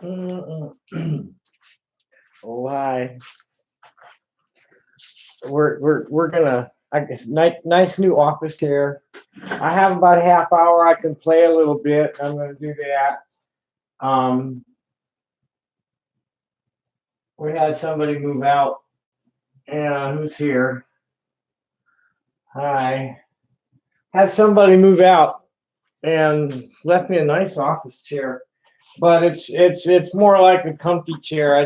Oh hi. We're gonna. I guess nice new office here. I have about a half hour. I can play a little bit. I'm gonna do that. We had somebody move out. Yeah, who's here? Hi. Had somebody move out and left me a nice office chair. But it's more like a comfy chair.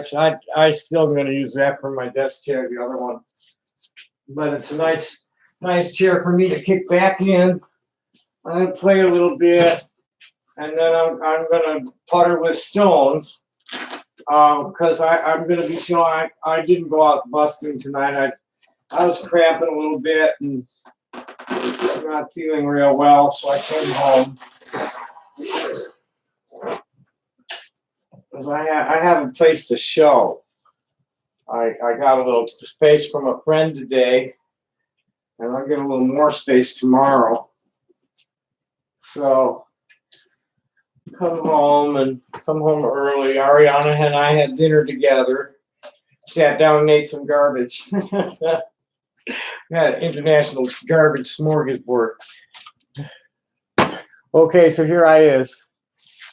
I still gonna use that for my desk chair, the other one. But it's a nice chair for me to kick back in. I'm gonna play a little bit, and then I'm gonna putter with stones. Because I'm gonna be showing. I didn't go out busting tonight. I was cramping a little bit and not feeling real well, so I came home. Because I have a place to show. I got a little space from a friend today, and I'll get a little more space tomorrow. So come home early. Ariana and I had dinner together. Sat down and ate some garbage. We had an international garbage smorgasbord. Okay, so here I is.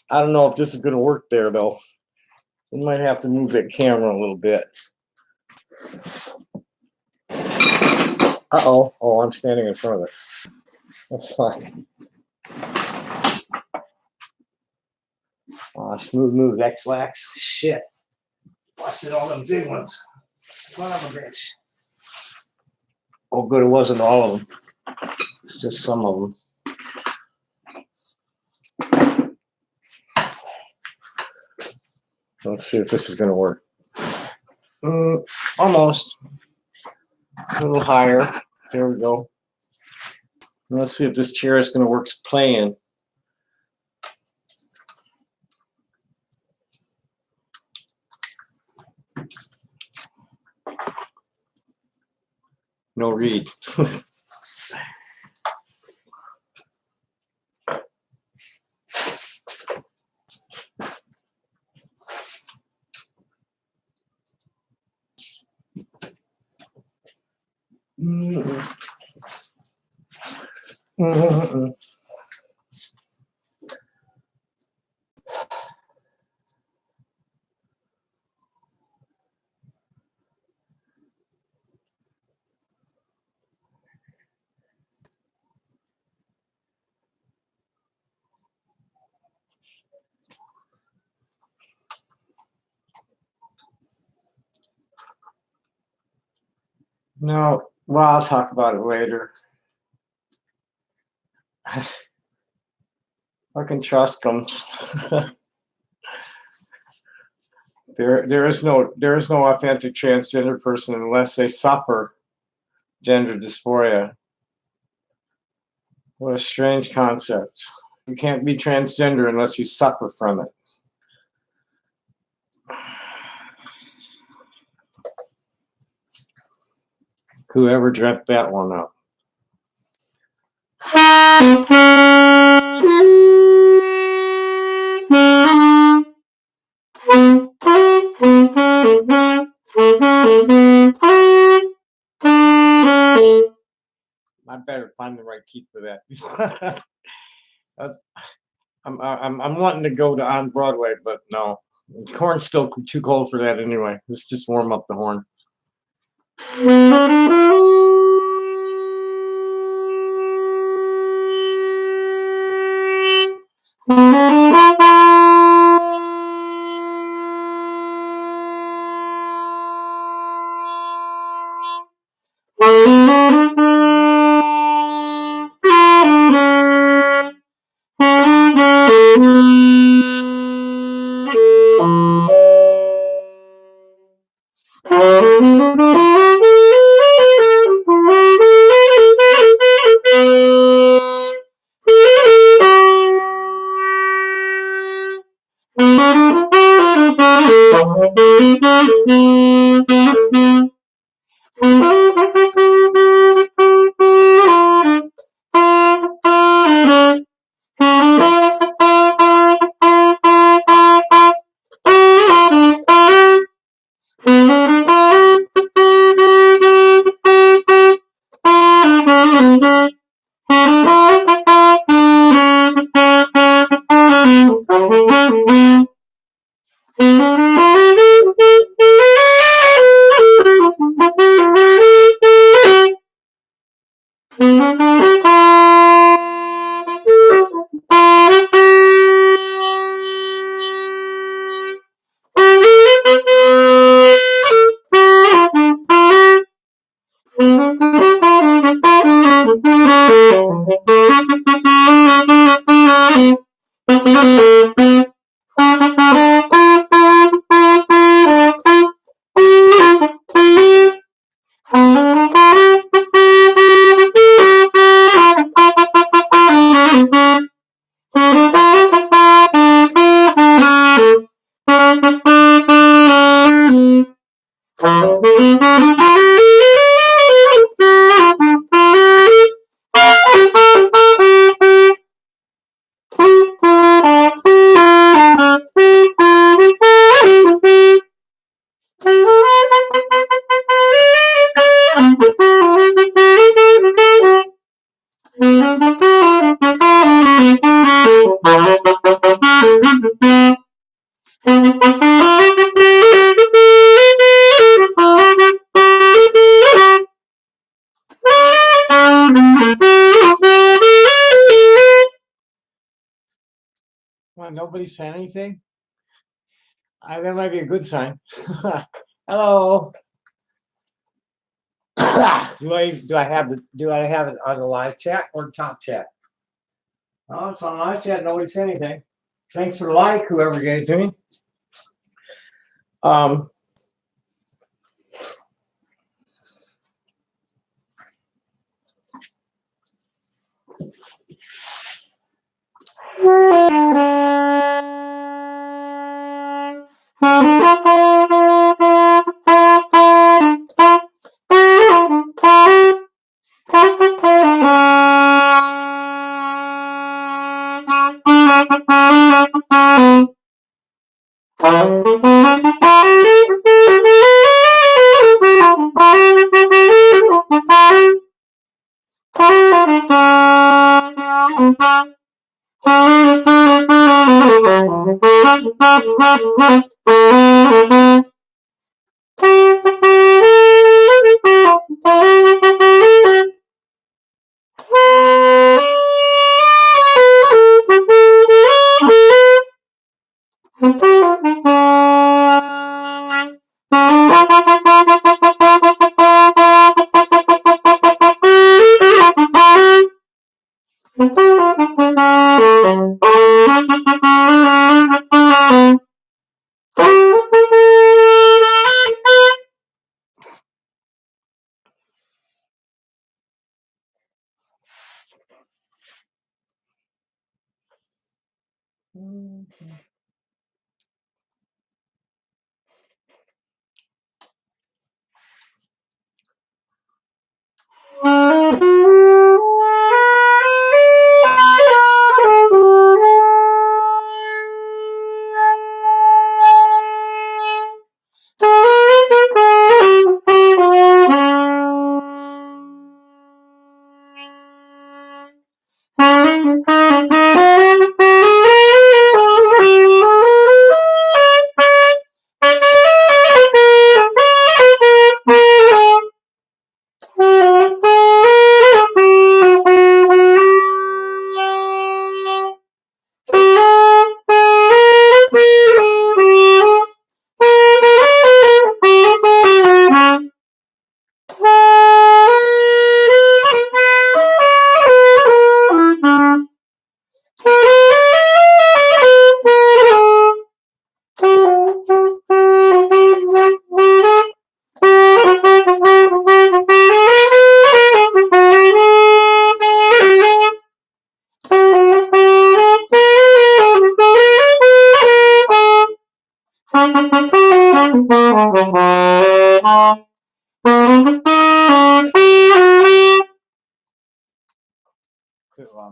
I don't know if this is going to work there though. We might have to move that camera a little bit. Uh-oh. Oh, I'm standing in front of it. That's fine. Smooth move, X-Lax. Shit. Busted all them big ones. Son of a bitch. Oh, good, it wasn't all of them. It's just some of them. Let's see if this is going to work. Almost. A little higher. There we go. Let's see if this chair is going to work playing. No read. No, well, I'll talk about it later. Fucking Truscums. There is no authentic transgender person unless they suffer gender dysphoria. What a strange concept. You can't be transgender unless you suffer from it. Whoever dreamt that one up. I better find the right key for that. I'm wanting to go to on Broadway, but no, the horn's still too cold for that anyway. Let's just warm up the horn. Well, nobody said anything. That might be a good sign. Hello. do I have it on the live chat or top chat? Oh, it's on live chat. Nobody said anything. Thanks for the like, whoever gave it to me.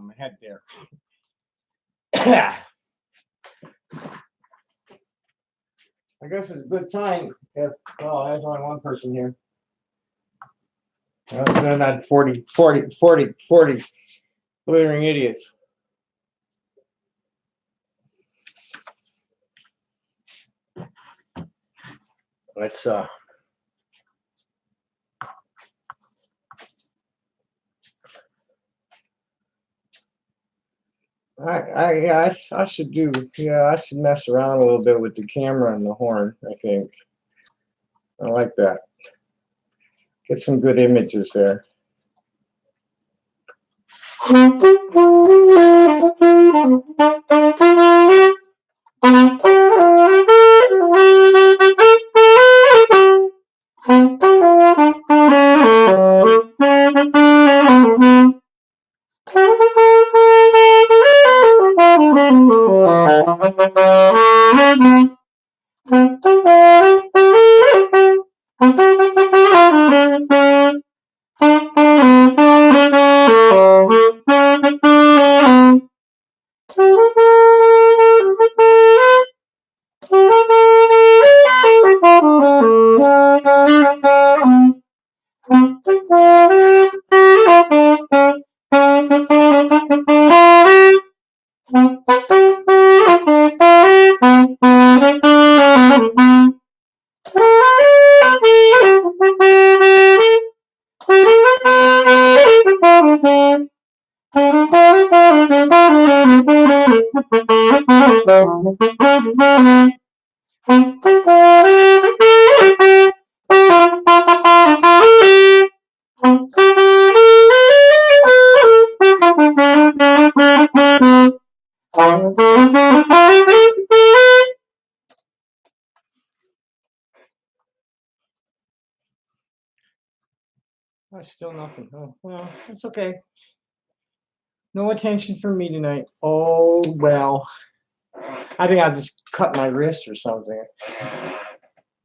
My head there. I guess it's a good sign if, well, there's only one person here. They're not 40 blithering idiots. Let's I should do, I should mess around a little bit with the camera and the horn, I think. I like that. Get some good images there. That's still nothing. Oh, well, it's okay. No attention from me tonight. Oh, well. I think I'll just cut my wrist or something.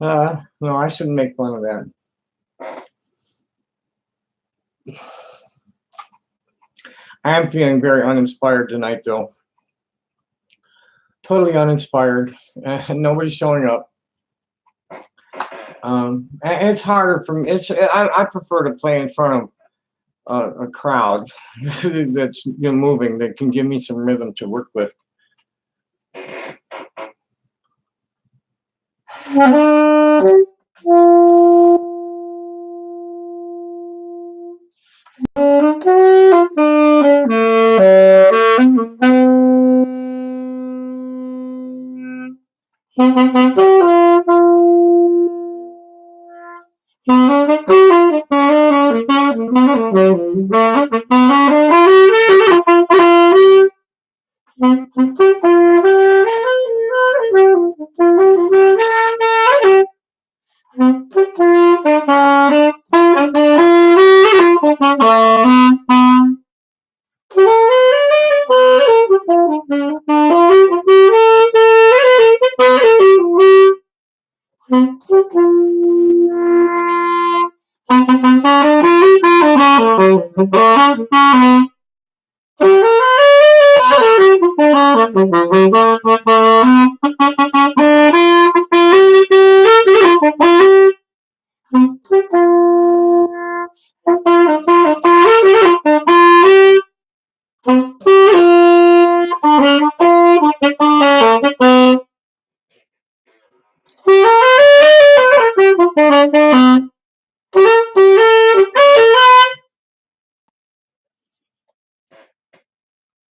No, I shouldn't make fun of that. I am feeling very uninspired tonight, though. Totally uninspired. Nobody's showing up. And it's harder for me. I prefer to play in front of a crowd that's moving, that can give me some rhythm to work with.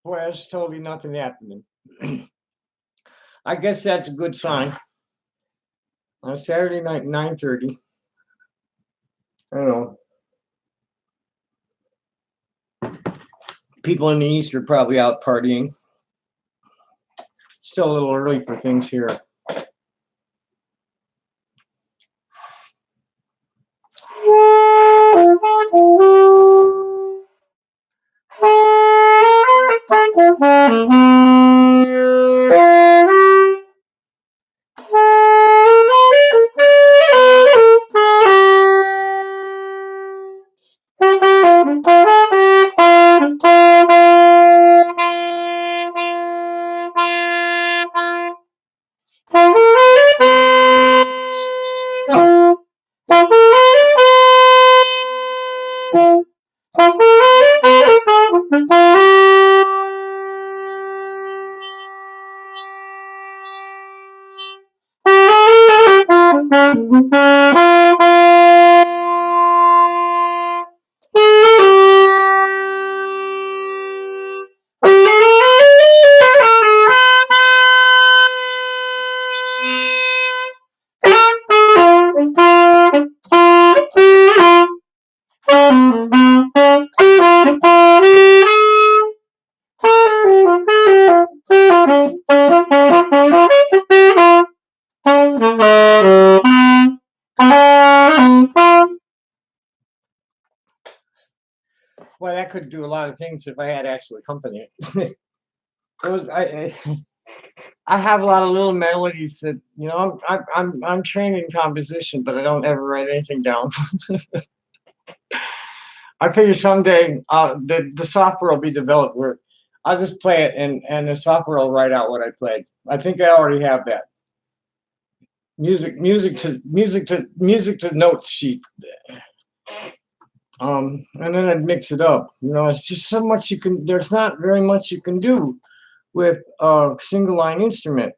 Boy, there's totally nothing happening. I guess that's a good sign. On Saturday night, 9:30. I don't know. People in the East are probably out partying. Still a little early for things here. Well, that could do a lot of things if I had actually company. It was I have a lot of little melodies that I'm trained in composition, but I don't ever write anything down. I figure someday the software will be developed where I'll just play it and the software will write out what I played. I think I already have that music to notes sheet. And then I'd mix it up. It's just so much you can. There's not very much you can do with a single line instrument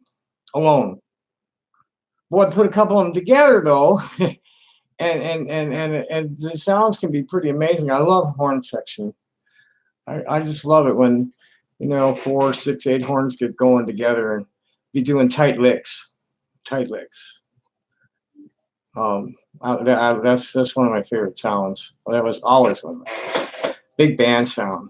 alone. Boy, put a couple of them together though, and the sounds can be pretty amazing. I love horn section. I just love it when 4, 6, 8 horns get going together and be doing tight licks, tight licks. That's one of my favorite sounds. Well, that was always one of my big band sound.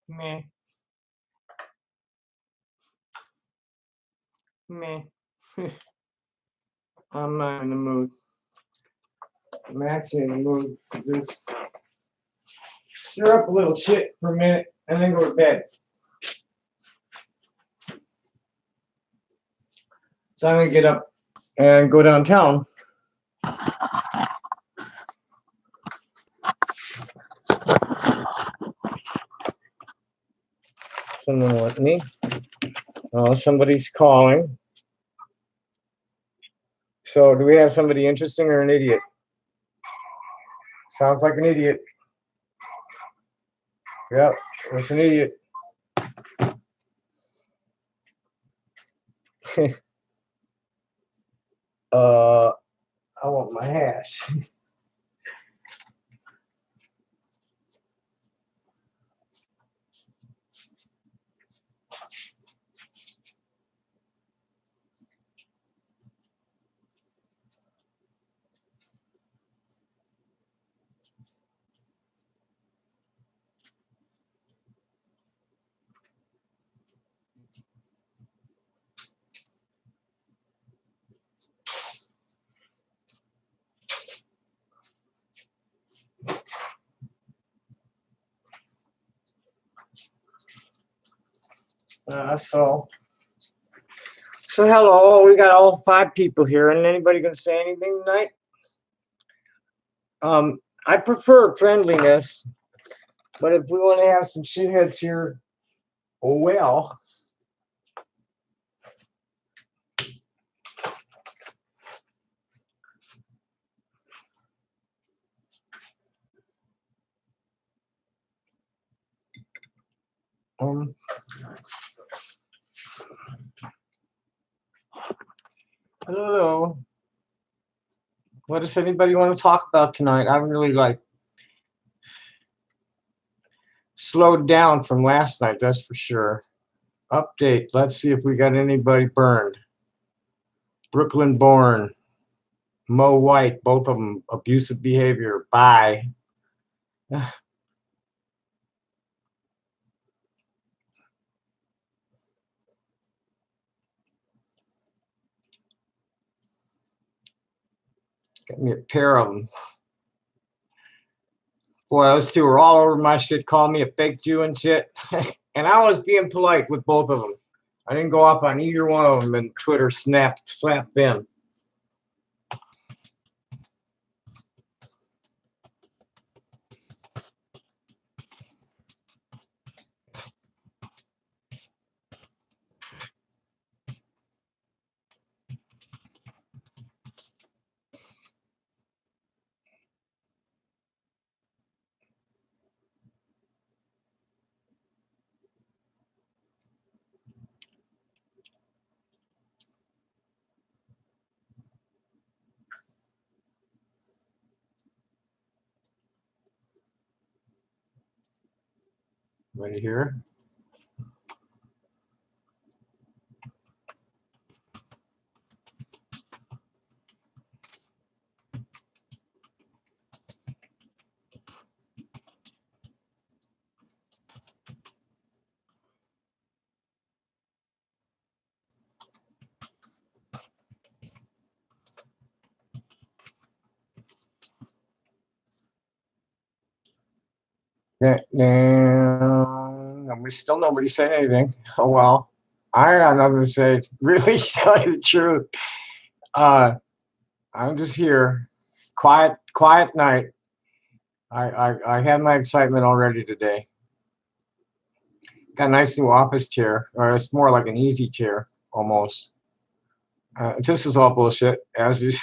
Meh, meh. I'm not in the mood. I'm actually in the mood to just stir up a little shit for a minute and then go to bed. So I'm gonna get up and go downtown. Someone want me? Oh, somebody's calling. So, do we have somebody interesting or an idiot? Sounds like an idiot. Yep, it's an idiot. I want my hash. So hello. We got all 5 people here, and anybody gonna say anything tonight? I prefer friendliness, but if we want to have some shitheads here, oh well. Hello. What does anybody want to talk about tonight? I'm really slowed down from last night, that's for sure. Update. Let's see if we got anybody burned. Brooklyn born. Mo White, both of them abusive behavior. Bye. Got me a pair of them. Boy, those two were all over my shit, calling me a fake Jew and shit. And I was being polite with both of them. I didn't go off on either one of them, and Twitter slapped them. Ready here? Nobody said anything. Oh well. I got nothing to say. Really, tell you the truth. I'm just here. Quiet night. I had my excitement already today. Got a nice new office chair, or it's more like an easy chair almost. This is all bullshit, as you.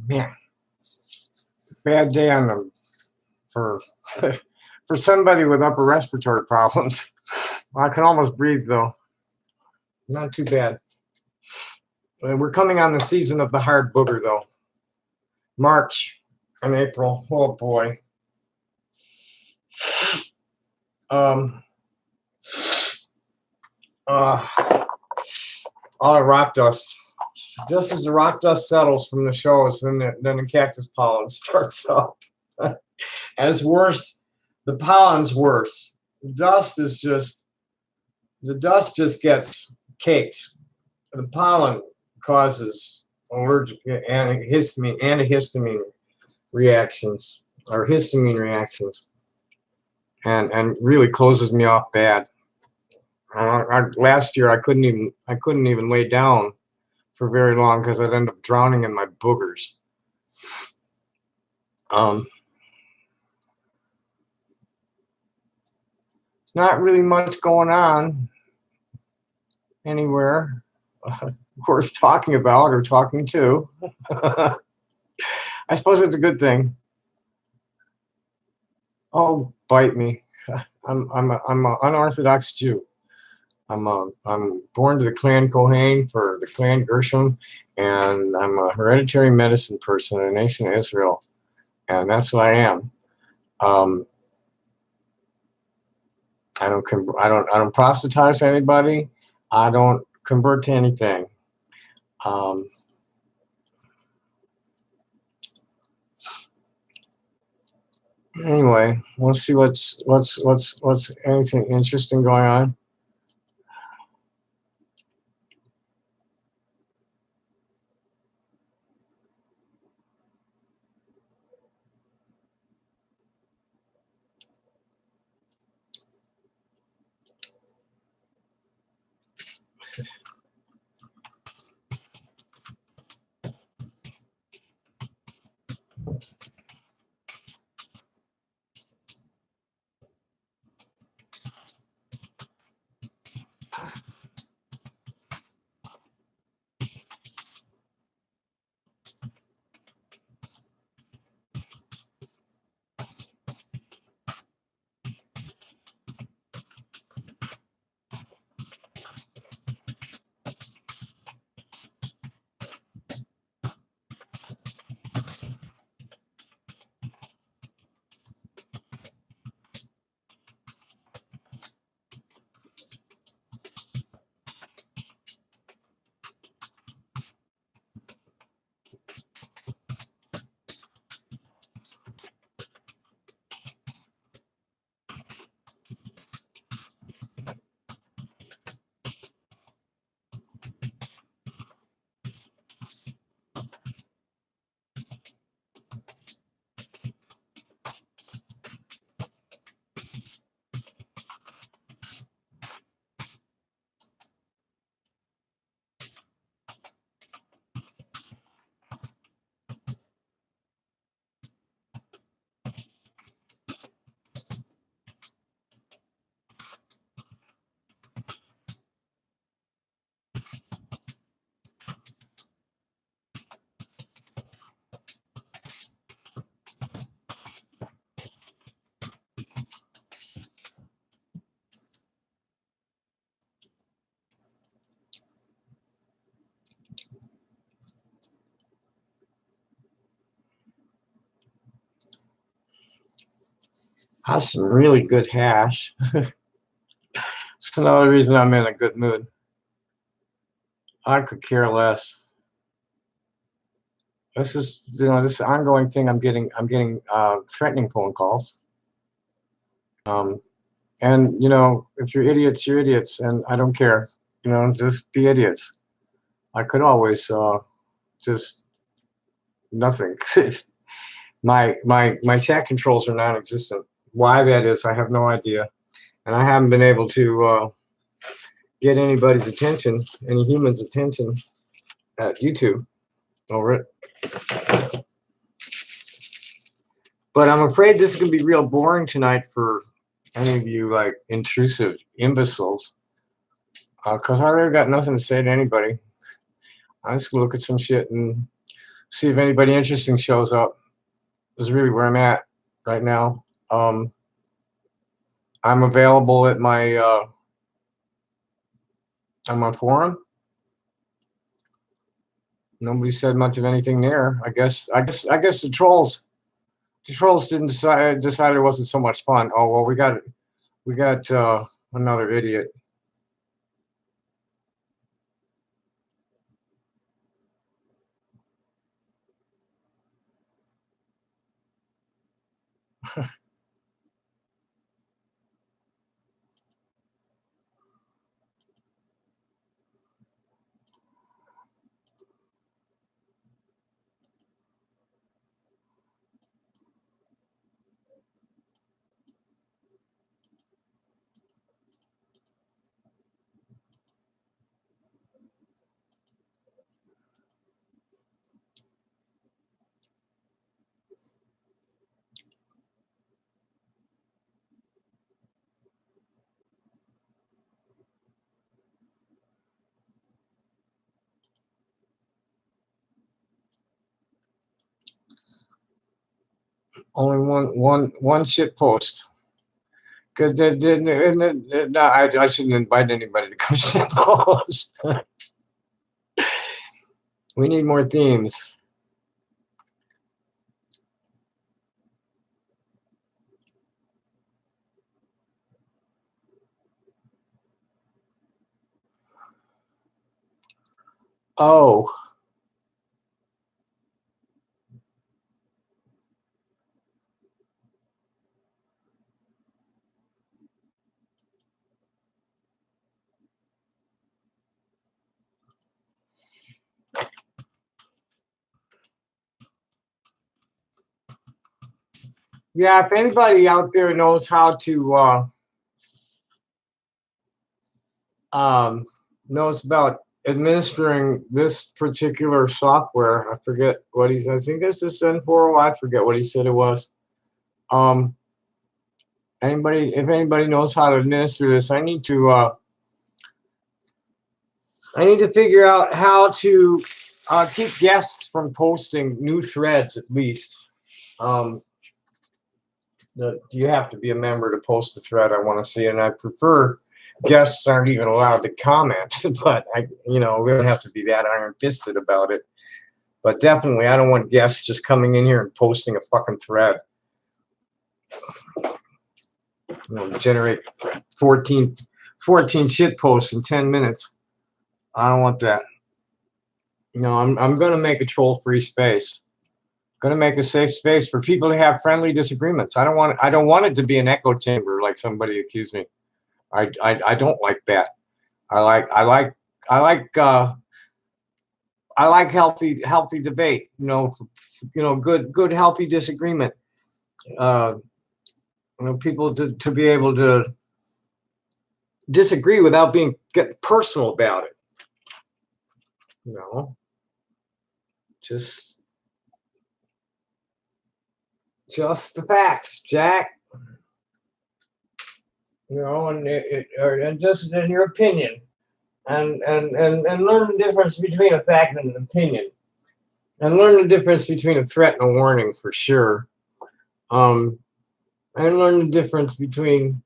Man, bad day on the for for somebody with upper respiratory problems. I can almost breathe though. Not too bad. We're coming on the season of the hard booger though. March and April. Oh boy. All the rock dust. Just as the rock dust settles from the shows, then the cactus pollen starts up. As worse, the pollen's worse. The dust just gets caked. The pollen causes allergic antihistamine reactions or histamine reactions, and really closes me off bad. Last year I couldn't even lay down for very long because I'd end up drowning in my boogers. not really much going on anywhere worth talking about or talking to. I suppose it's a good thing. Oh, bite me. I'm a unorthodox Jew. I'm born to the clan Kohen for the clan Gershom, and I'm a hereditary medicine person in the nation of Israel, and that's what I am. Um, I don't proselytize anybody. I don't convert to anything. Um, anyway, let's see what's anything interesting going on. That's some really good hash. It's another reason I'm in a good mood. I could care less. This is, this ongoing thing. I'm getting threatening phone calls. Um, and if you're idiots, you're idiots, and I don't care. Just be idiots. I could always just nothing. My chat controls are non-existent. Why that is, I have no idea, and I haven't been able to get anybody's attention, any human's attention at YouTube over it. But I'm afraid this is going to be real boring tonight for any of you like intrusive imbeciles, because I really got nothing to say to anybody. I'm just gonna look at some shit and see if anybody interesting shows up. Is really where I'm at right now. I'm available at my on my forum. Nobody said much of anything there. I guess the trolls didn't decided it wasn't so much fun. Oh well, we got another idiot. Only one shit post. Cause no, I shouldn't invite anybody to come shit post. We need more themes. Oh. Yeah, if anybody out there knows how to knows about administering this particular software, I forget what he's. I think it's this N4O. I forget what he said it was. Um, if anybody knows how to administer this, I need to figure out how to keep guests from posting new threads at least. You have to be a member to post a thread I want to see, and I prefer guests aren't even allowed to comment, but we don't have to be that iron fisted about it. But definitely, I don't want guests just coming in here and posting a fucking thread. Generate 14 shit posts in 10 minutes. I don't want that. I'm going to make a troll-free space. Going to make a safe space for people to have friendly disagreements. I don't want it to be an echo chamber like somebody accused me. I don't like that. I like healthy debate. Good healthy disagreement. People to be able to disagree without get personal about it. Just the facts, Jack. And just in your opinion, and learn the difference between a fact and an opinion, and learn the difference between a threat and a warning for sure. And learn the difference between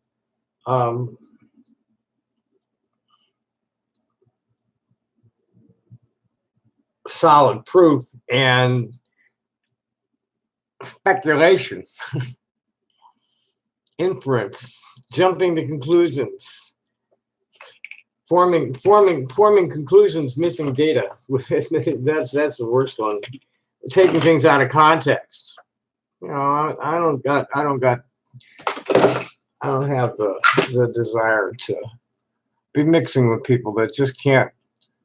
solid proof and speculation, inference, jumping to conclusions, forming conclusions, missing data. That's the worst one. Taking things out of context. I don't have the desire to be mixing with people that just can't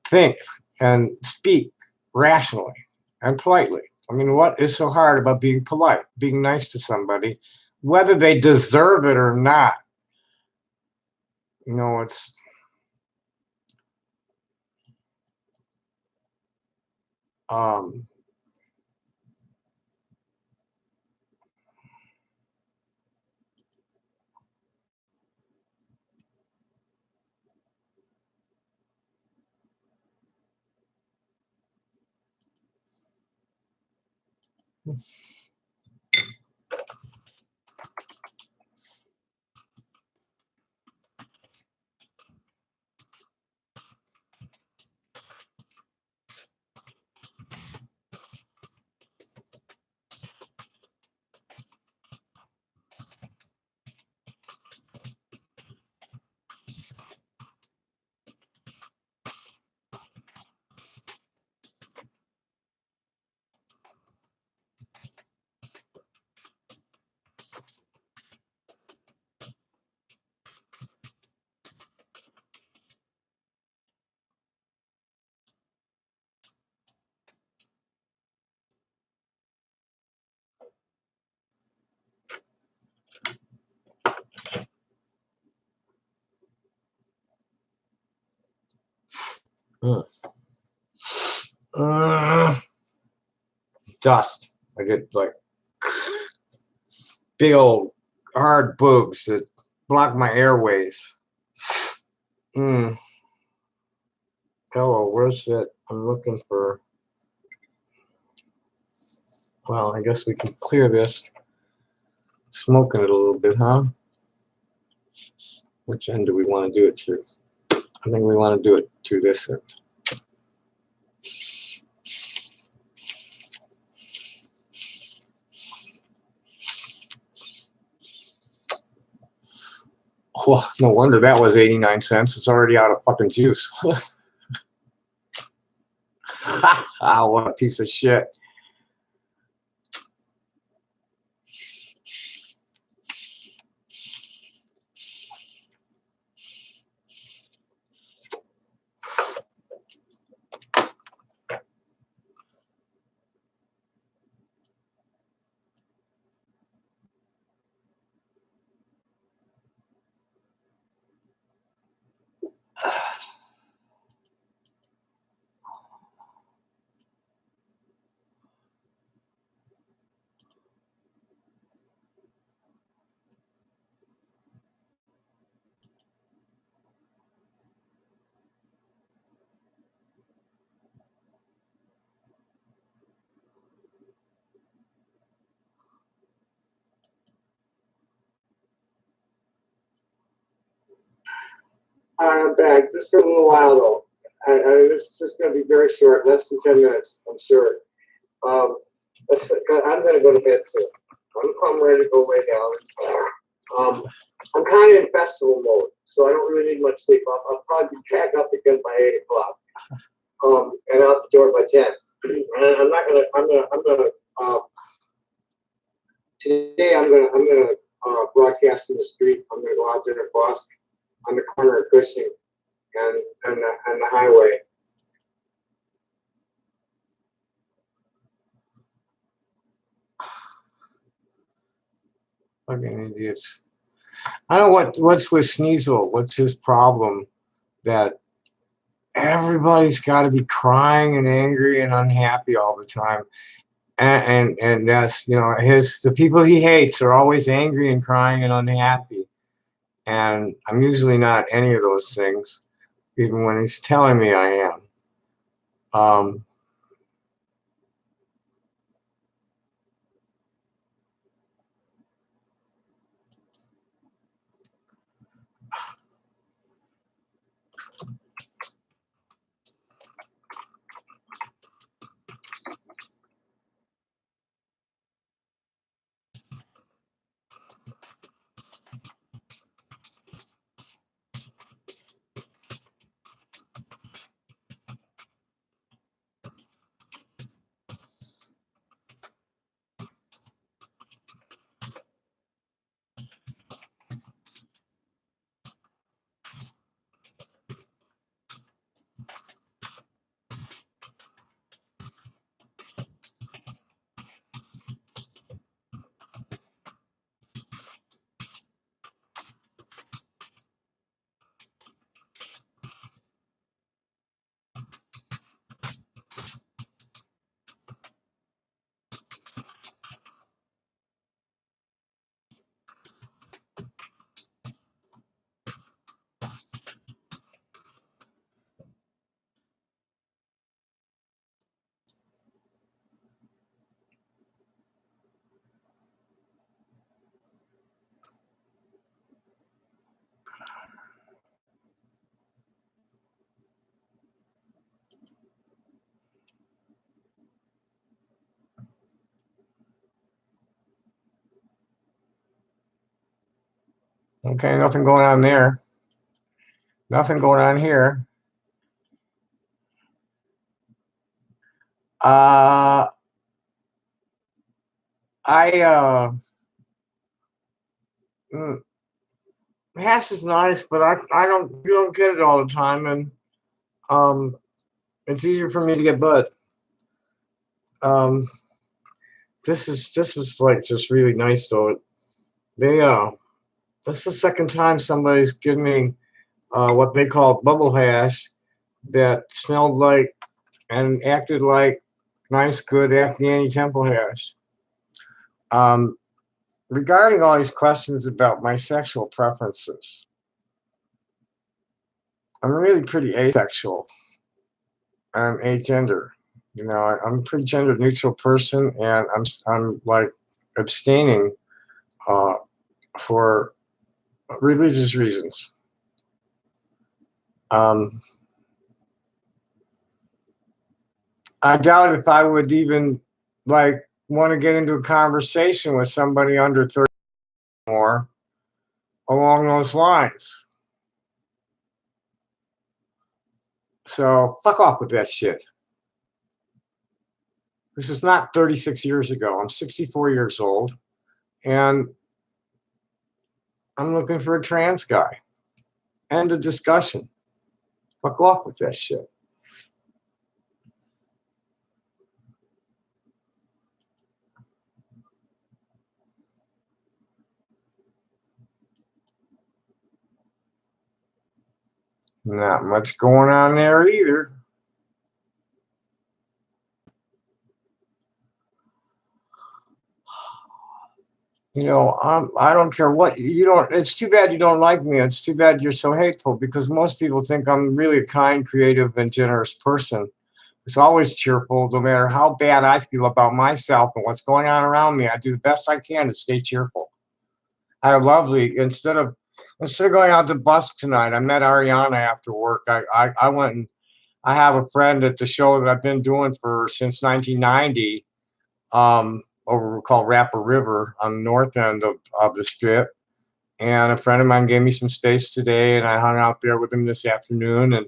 think and speak rationally and politely. I mean, what is so hard about being polite, being nice to somebody, whether they deserve it or not? It's dust. I get like big old hard boogs that block my airways. Hello, where's that? I'm looking for. Well, I guess we can clear this. Smoking it a little bit, huh? Which end do we want to do it through? I think we want to do it through this end. Oh, no wonder that was 89 cents. It's already out of fucking juice. Ah, what a piece of shit. I'm back just for a little while though. This is just going to be very short, less than 10 minutes, I'm sure. I'm going to go to bed too. I'm ready to go lay down. I'm kind of in festival mode, so I don't really need much sleep. I'll probably be back up again by 8 o'clock. And out the door by 10. And today I'm gonna broadcast from the street. I'm gonna go out there to Bosque on the corner of Cushing and the highway. Fucking idiots. I don't know what's with Sneasel. What's his problem? That everybody's got to be crying and angry and unhappy all the time. And that's, you know, the people he hates are always angry and crying and unhappy. And I'm usually not any of those things, even when he's telling me I am. Okay, nothing going on there. Nothing going on here. Hash is nice, but you don't get it all the time, and it's easier for me to get bud. This is like just really nice though. This is the second time somebody's given me what they call bubble hash that smelled like and acted like nice, good Afghani temple hash. Regarding all these questions about my sexual preferences, I'm really pretty asexual. I'm agender. You know, I'm a pretty gender neutral person, and I'm like abstaining for religious reasons. I doubt if I would even like want to get into a conversation with somebody under 30 more along those lines. So fuck off with that shit. This is not 36 years ago. I'm 64 years old and I'm looking for a trans guy. End of discussion. Fuck off with that shit. Not much going on there either. You know, I don't care what you don't. It's too bad you don't like me. It's too bad you're so hateful because most people think I'm really a kind, creative, and generous person. It's always cheerful, no matter how bad I feel about myself and what's going on around me. I do the best I can to stay cheerful. I have lovely instead of going out to busk tonight. I met Ariana after work. I went and I have a friend at the show that I've been doing for since 1990. Over called Rapper River on the north end of the strip. And a friend of mine gave me some space today, and I hung out there with him this afternoon. And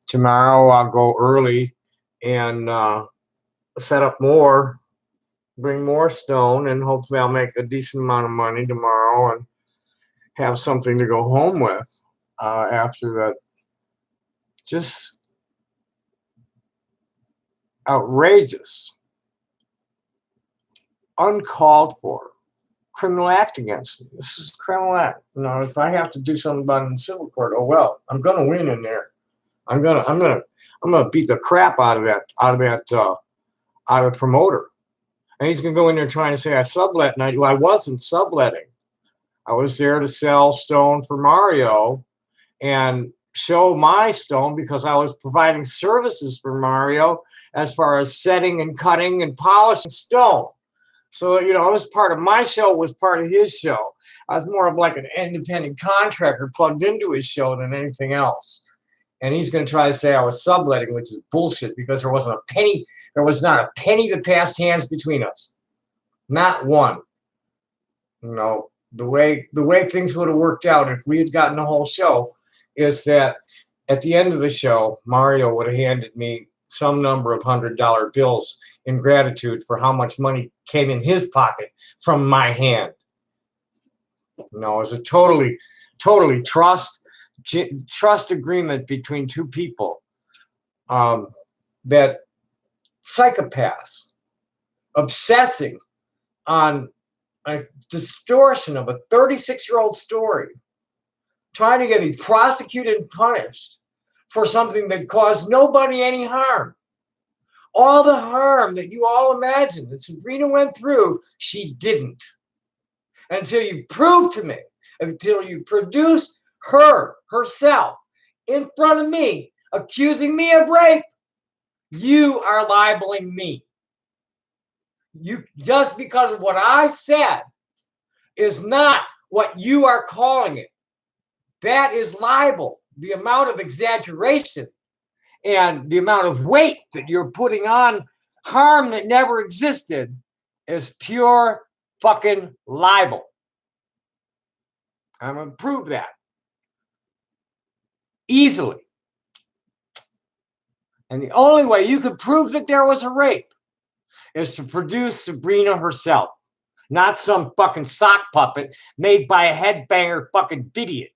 tomorrow I'll go early and set up more, bring more stone, and hopefully I'll make a decent amount of money tomorrow and have something to go home with after that. Just outrageous, uncalled for criminal act against me. This is a criminal act. You know, if I have to do something about it in civil court, oh well, I'm gonna win in there. I'm gonna beat the crap out of the promoter. And he's gonna go in there trying to say I sublet, and I wasn't subletting. I was there to sell stone for Mario and show my stone because I was providing services for Mario as far as setting and cutting and polishing stone. So, you know, it was part of my show, was part of his show. I was more of like an independent contractor plugged into his show than anything else. And he's going to try to say I was subletting, which is bullshit because there was not a penny that passed hands between us. Not one. You know, the way things would have worked out if we had gotten the whole show is that at the end of the show, Mario would have handed me some number of $100 bills in gratitude for how much money came in his pocket from my hand. You know, it was a totally trust agreement between two people that psychopaths obsessing on a distortion of a 36-year-old story, trying to get me prosecuted and punished for something that caused nobody any harm. All the harm that you all imagined that Sabrina went through, she didn't. Until you prove to me, until you produce herself in front of me, accusing me of rape, you are libeling me. You just because of what I said is not what you are calling it. That is libel. The amount of exaggeration and the amount of weight that you're putting on harm that never existed is pure fucking libel. I'm going to prove that easily. And the only way you could prove that there was a rape is to produce Sabrina herself, not some fucking sock puppet made by a headbanger fucking idiot.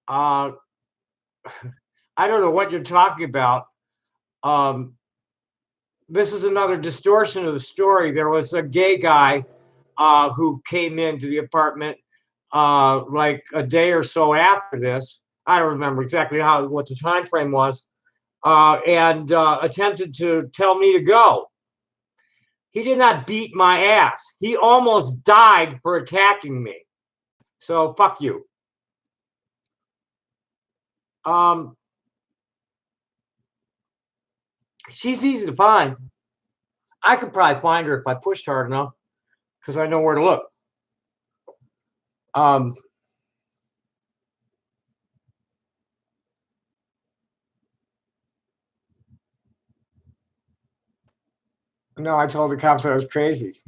I don't know what you're talking about. This is another distortion of the story. There was a gay guy who came into the apartment like a day or so after this, I don't remember exactly what the time frame was, and attempted to tell me to go. He did not beat my ass. He almost died for attacking me. So fuck you. She's easy to find. I could probably find her if I pushed hard enough, because I know where to look. No, I told the cops I was crazy.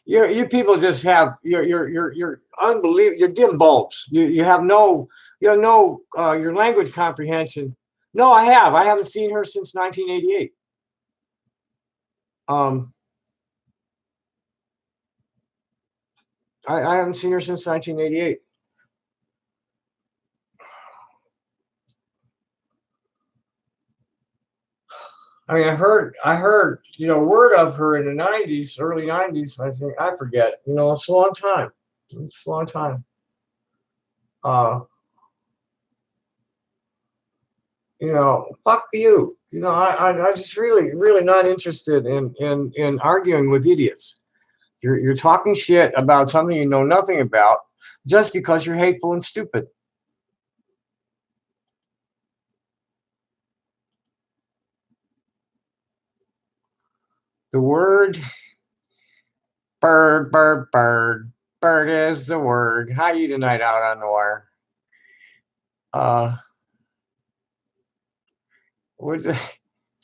You people just have you're unbelievable. You're dim bulbs. You have no your language comprehension. No, I haven't seen her since 1988. I haven't seen her since 1988. I mean, I heard, word of her in the 90s, early 90s. I forget. It's a long time. It's a long time. Fuck you. I just really not interested in arguing with idiots. You're talking shit about something you know nothing about just because you're hateful and stupid. The word bird, bird, bird. Bird is the word. How you tonight out on the wire? It's a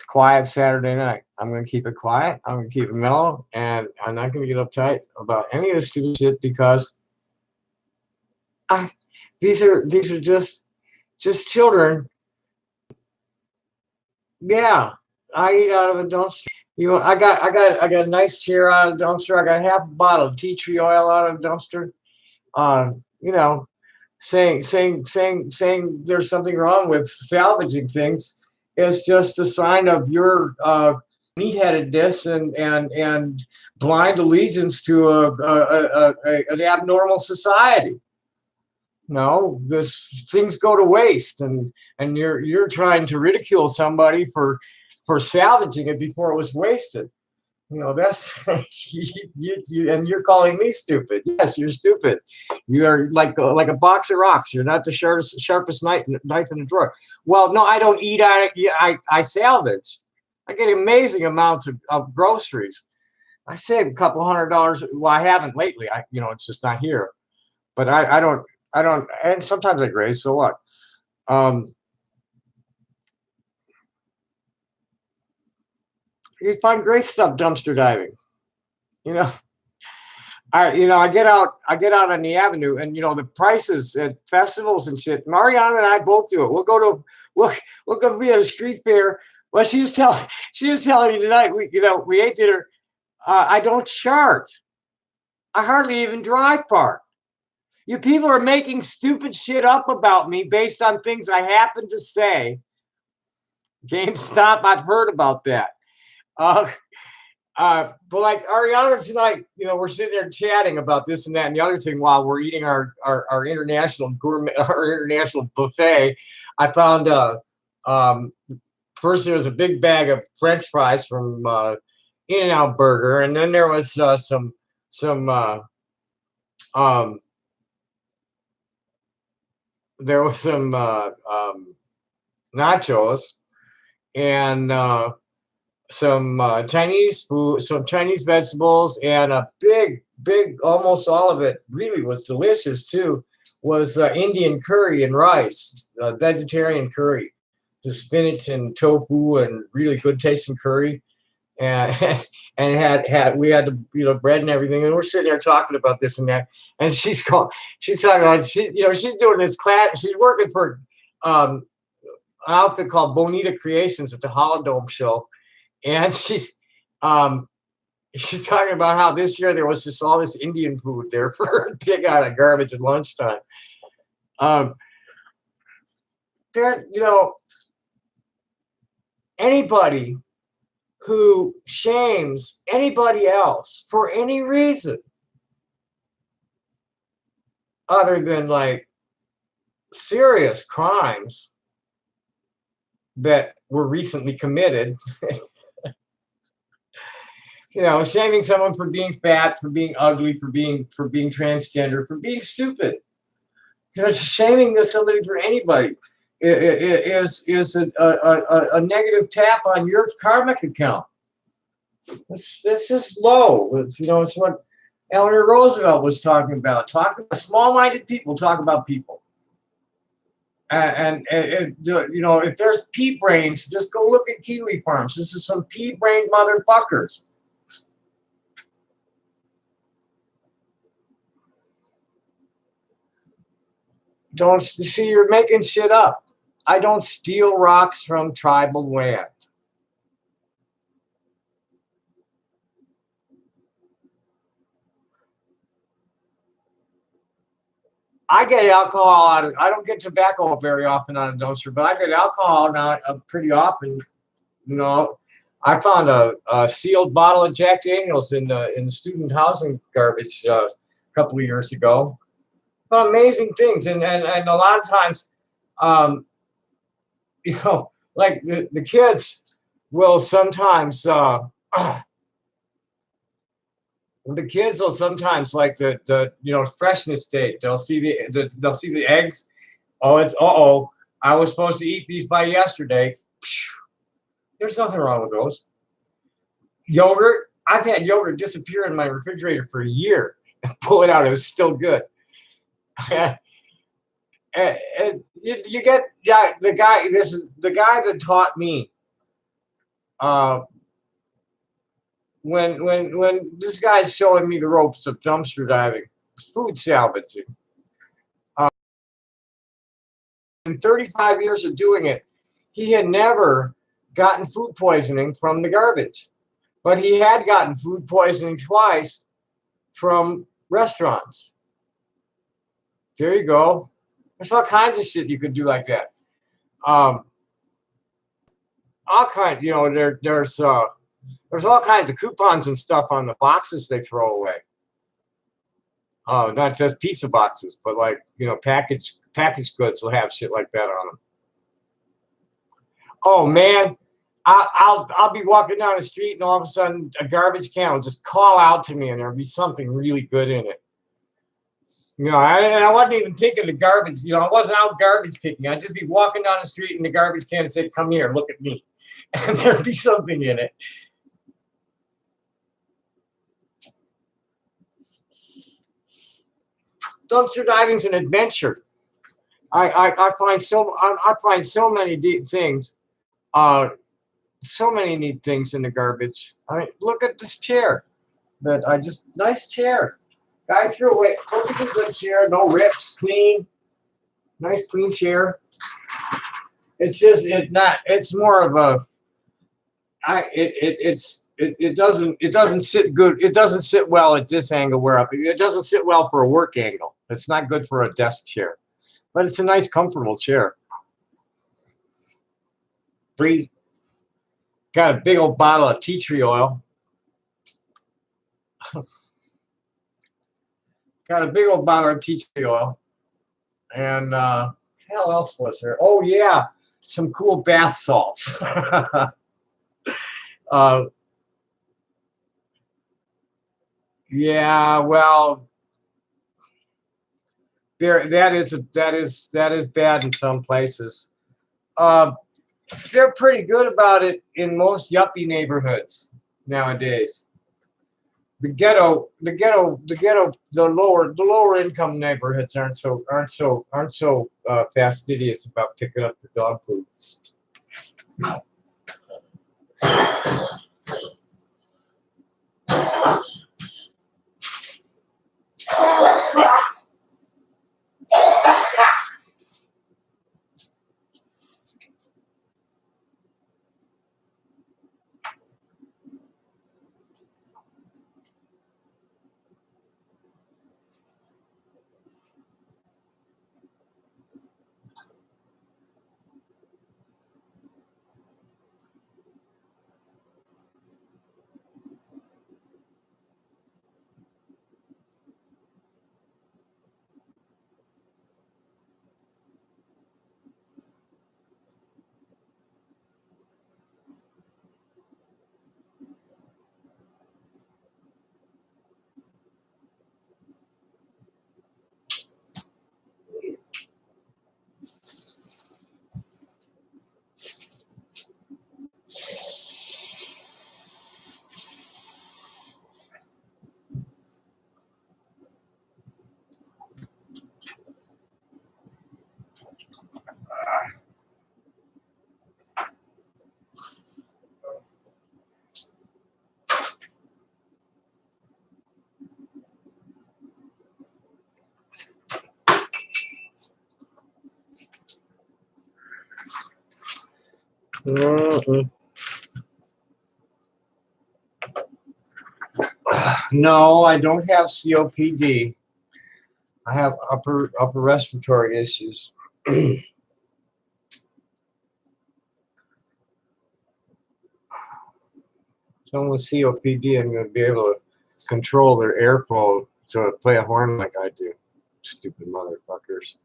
quiet Saturday night. I'm going to keep it quiet. I'm going to keep it mellow, and I'm not going to get uptight about any of this stupid shit because these are just children. Yeah, I eat out of a dumpster. I got a nice chair out of the dumpster. I got half a bottle of tea tree oil out of the dumpster. Saying there's something wrong with salvaging things is just a sign of your meatheadedness and blind allegiance to an abnormal society. No, this things go to waste, and you're trying to ridicule somebody for salvaging it before it was wasted. That's and you're calling me stupid. Yes, you're stupid. You are like a box of rocks. You're not the sharpest knife in the drawer. Well, no, I don't eat out. I salvage. I get amazing amounts of groceries. I save a couple $100. Well, I haven't lately. It's just not here. But I don't, and sometimes I graze. So what? You find great stuff dumpster diving. I get out on the avenue, and the prices at festivals and shit. Mariana and I both do it. We'll go be at a street fair. Well, she was telling me tonight. We ate dinner. I don't charge. I hardly even drive park. You people are making stupid shit up about me based on things I happen to say. GameStop, I've heard about that. But like Ariana tonight, we're sitting there chatting about this and that and the other thing while we're eating our international gourmet, our international buffet. I found first there was a big bag of French fries from In-N-Out Burger, and then there was some nachos and some Chinese food, some Chinese vegetables, and a big, almost all of it really was delicious too, was Indian curry and rice, vegetarian curry, the spinach and tofu and really good tasting curry. And and we had the bread and everything, and we're sitting there talking about this and that, and she's talking about she's doing this class, she's working for an outfit called Bonita Creations at the Holodome show, and she's talking about how this year there was just all this Indian food there for a pig out of garbage at lunchtime. There, anybody who shames anybody else for any reason other than like serious crimes that were recently committed. Shaming someone for being fat, for being ugly, for being transgender, for being stupid. Shaming somebody for anybody is a negative tap on your karmic account. It's just low. It's what Eleanor Roosevelt was talking about. Small-minded people talk about people. And if there's pea brains, just go look at kiwi farms. This is some pea-brained motherfuckers. Don't see, you're making shit up. I don't steal rocks from tribal land. I get alcohol out of. I don't get tobacco very often out of dumpster, but I get alcohol now pretty often. I found a sealed bottle of Jack Daniels in the student housing garbage a couple of years ago. Amazing things, and a lot of times, like the kids will sometimes. The kids will sometimes like the freshness date. They'll see the eggs. Oh, I was supposed to eat these by yesterday. There's nothing wrong with those. Yogurt. I've had yogurt disappear in my refrigerator for a year and pull it out. It was still good. And you get the guy. This is the guy that taught me. When this guy's showing me the ropes of dumpster diving, food salvaging. In 35 years of doing it, he had never gotten food poisoning from the garbage, but he had gotten food poisoning twice from restaurants. There you go. There's all kinds of shit you could do like that. All kinds, there's all kinds of coupons and stuff on the boxes they throw away. Not just pizza boxes, but like packaged goods will have shit like that on them. Oh man, I'll be walking down the street and all of a sudden a garbage can will just call out to me and there'll be something really good in it. I wasn't even picking the garbage. I wasn't out garbage picking. I'd just be walking down the street and the garbage can said, "Come here, look at me," and there'd be something in it. Dumpster diving's an adventure. I find so many things. So many neat things in the garbage. I mean, look at this chair. Nice chair. Guy threw away. Perfectly good chair. No rips. Clean. Nice clean chair. It's just it's more of a. It doesn't sit good. It doesn't sit well at this angle it doesn't sit well for a work angle. It's not good for a desk chair, but it's a nice, comfortable chair. Free. Got a big old bottle of tea tree oil. Got a big old bottle of tea tree oil. And what the hell else was there? Oh yeah, some cool bath salts. Yeah, well, that is bad in some places. They're pretty good about it in most yuppie neighborhoods nowadays. The lower income neighborhoods aren't so fastidious about picking up the dog food. Mm-mm. No, I don't have COPD. I have upper respiratory issues. Someone with COPD, I'm going to be able to control their airflow to play a horn like I do. Stupid motherfuckers.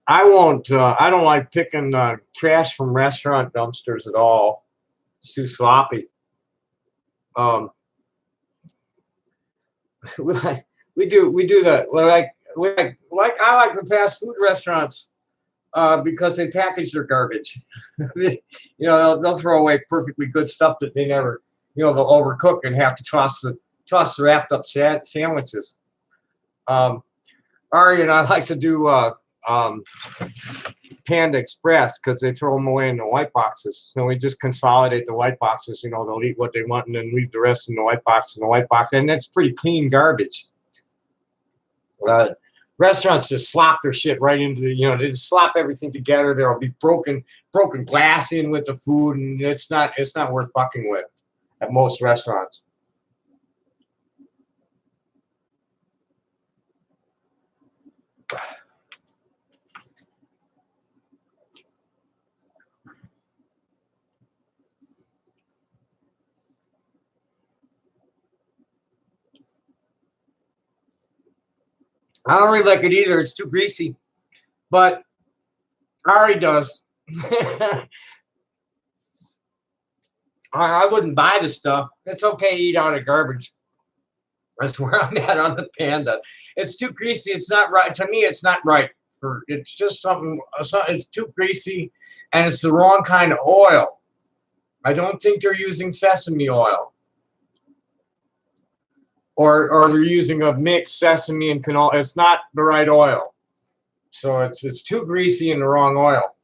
I won't. I don't like picking trash from restaurant dumpsters at all. It's too sloppy. We do that. I like the fast food restaurants because they package their garbage. They'll throw away perfectly good stuff that they never, they'll overcook and have to toss the wrapped up sandwiches. Ari and I like to do Panda Express because they throw them away in the white boxes. So we just consolidate the white boxes. They'll eat what they want and then leave the rest in the white box and that's pretty clean garbage. Restaurants just slop their shit right into they just slop everything together. There'll be broken glass in with the food, and it's not worth fucking with at most restaurants. I don't really like it either. It's too greasy, but Ari does. I wouldn't buy the stuff. It's okay to eat out of garbage. That's where I'm at on the Panda. It's too greasy. It's not right. To me, it's not right. It's just something. It's too greasy, and it's the wrong kind of oil. I don't think they're using sesame oil. Or they're using a mixed sesame and canola. It's not the right oil. So it's too greasy and the wrong oil.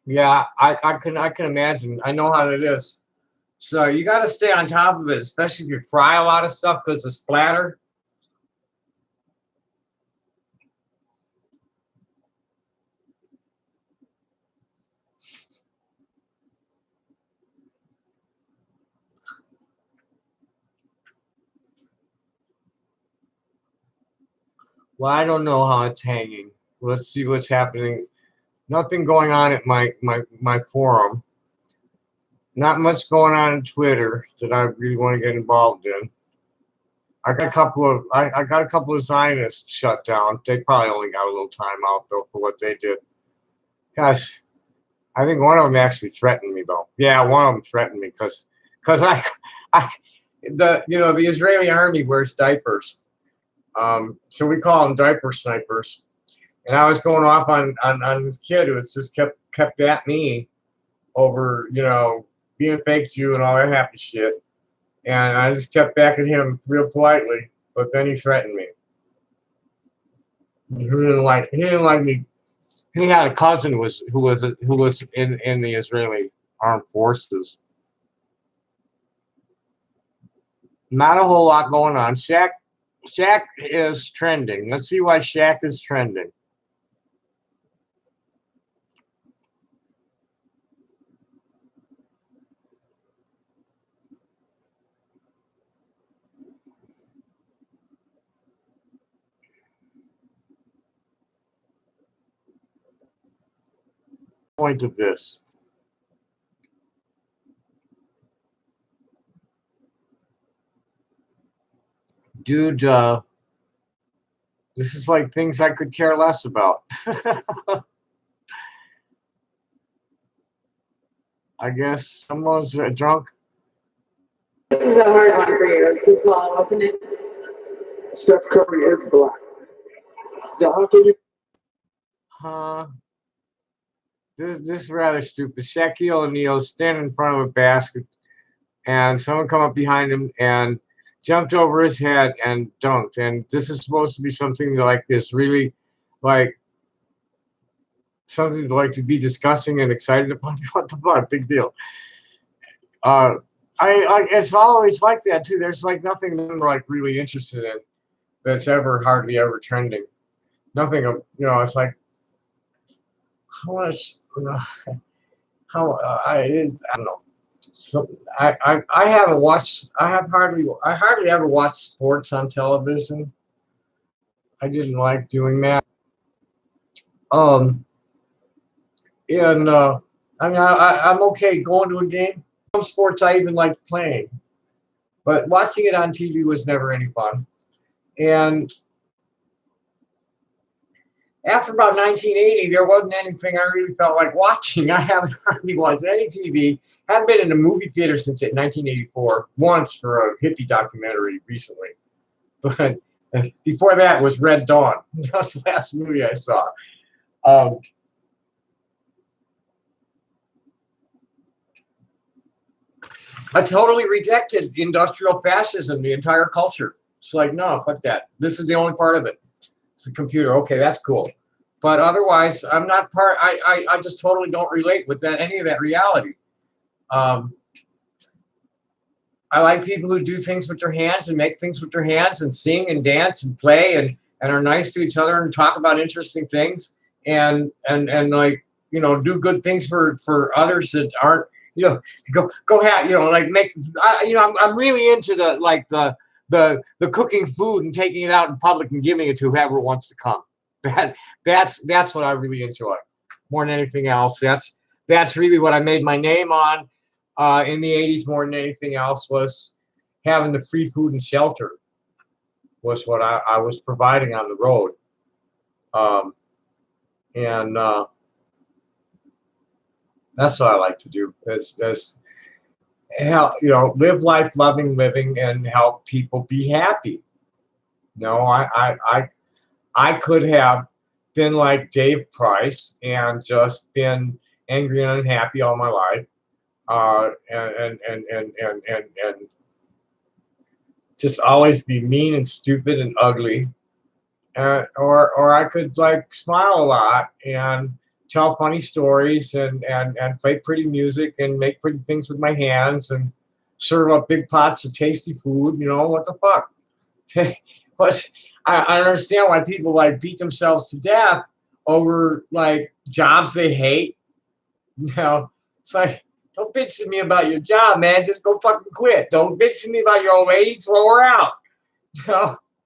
Yeah, I can imagine. I know how it is. So you got to stay on top of it, especially if you fry a lot of stuff because the splatter. Well, I don't know how it's hanging. Let's see what's happening. Nothing going on at my forum. Not much going on in Twitter that I really want to get involved in. I got a couple of Zionists shut down. They probably only got a little time out though for what they did. Gosh, I think one of them actually threatened me though. Yeah, one of them threatened me because the Israeli army wears diapers. So we call them diaper snipers. And I was going off on this kid who was just kept at me over, being a fake Jew and all that happy shit. And I just kept back at him real politely, but then he threatened me. He didn't like me. He had a cousin who was in the Israeli armed forces. Not a whole lot going on. Shaq is trending. Let's see why Shaq is trending. Point of this. Dude, this is like things I could care less about. I guess someone's drunk. This is a hard one for you. It's too small, wasn't it? Steph Curry is black. So how can you? This is rather stupid. Shaquille O'Neal standing in front of a basket, and someone come up behind him and jumped over his head and dunked. And this is supposed to be something like this, really, like something to be discussing and excited about. What the fuck? Big deal. it's always like that too. There's like nothing I'm like really interested in that's ever hardly ever trending. Nothing of it's like how much how I don't know. So I haven't watched. I hardly ever watch sports on television. I didn't like doing that. Um, and I mean, I'm okay going to a game. Some sports I even like playing, but watching it on TV was never any fun. And after about 1980, there wasn't anything I really felt like watching. I haven't hardly watched any TV. Haven't been in a movie theater since 1984, once for a hippie documentary recently. But before that was Red Dawn. That was the last movie I saw. Um, I totally rejected industrial fascism, the entire culture. It's like, no, fuck that. This is the only part of it. It's a computer. Okay, that's cool. But otherwise, I'm not part. I just totally don't relate with that any of that reality. Um, I like people who do things with their hands and make things with their hands and sing and dance and play and are nice to each other and talk about interesting things and like do good things for others that aren't go have like make I'm really into the like the cooking food and taking it out in public and giving it to whoever wants to come. That's what I really enjoy more than anything else. That's really what I made my name on in the 80s more than anything else was having the free food and shelter was what I was providing on the road. And that's what I like to do is help, live life loving living and help people be happy. I could have been like Dave Price and just been angry and unhappy all my life. And just always be mean and stupid and ugly, or I could like smile a lot and tell funny stories and play pretty music and make pretty things with my hands and serve up big pots of tasty food. What the fuck? But I understand why people like beat themselves to death over like jobs they hate. It's like, don't bitch to me about your job, man. Just go fucking quit. Don't bitch to me about your old lady. Throw her out,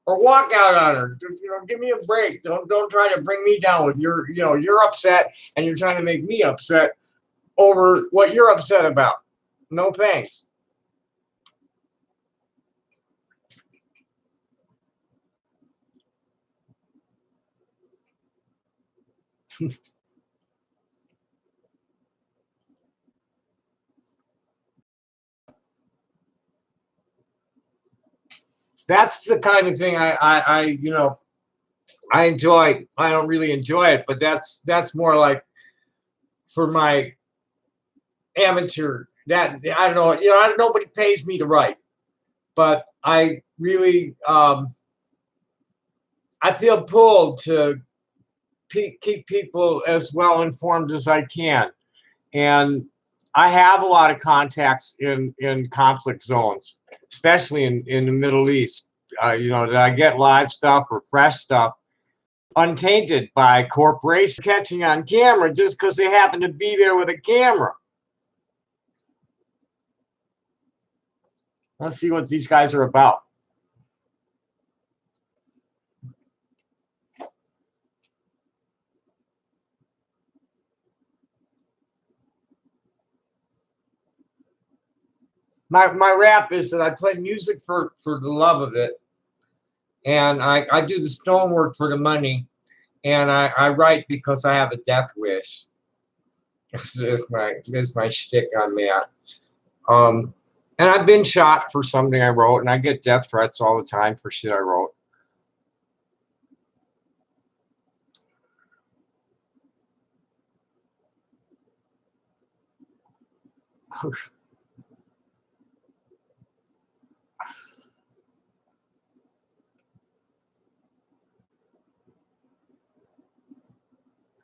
or walk out on her. Give me a break. Don't try to bring me down with you're upset and you're trying to make me upset over what you're upset about. No thanks. That's the kind of thing I enjoy. I don't really enjoy it, but that's more like for my amateur. That I don't know. Nobody pays me to write, but I really I feel pulled to keep people as well informed as I can, and I have a lot of contacts in conflict zones, especially in the Middle East. That I get live stuff or fresh stuff untainted by corporations catching on camera just because they happen to be there with a camera. Let's see what these guys are about. My rap is that I play music for the love of it, and I do the stonework for the money, and I write because I have a death wish. Is my shtick on that. And I've been shot for something I wrote, and I get death threats all the time for shit I wrote.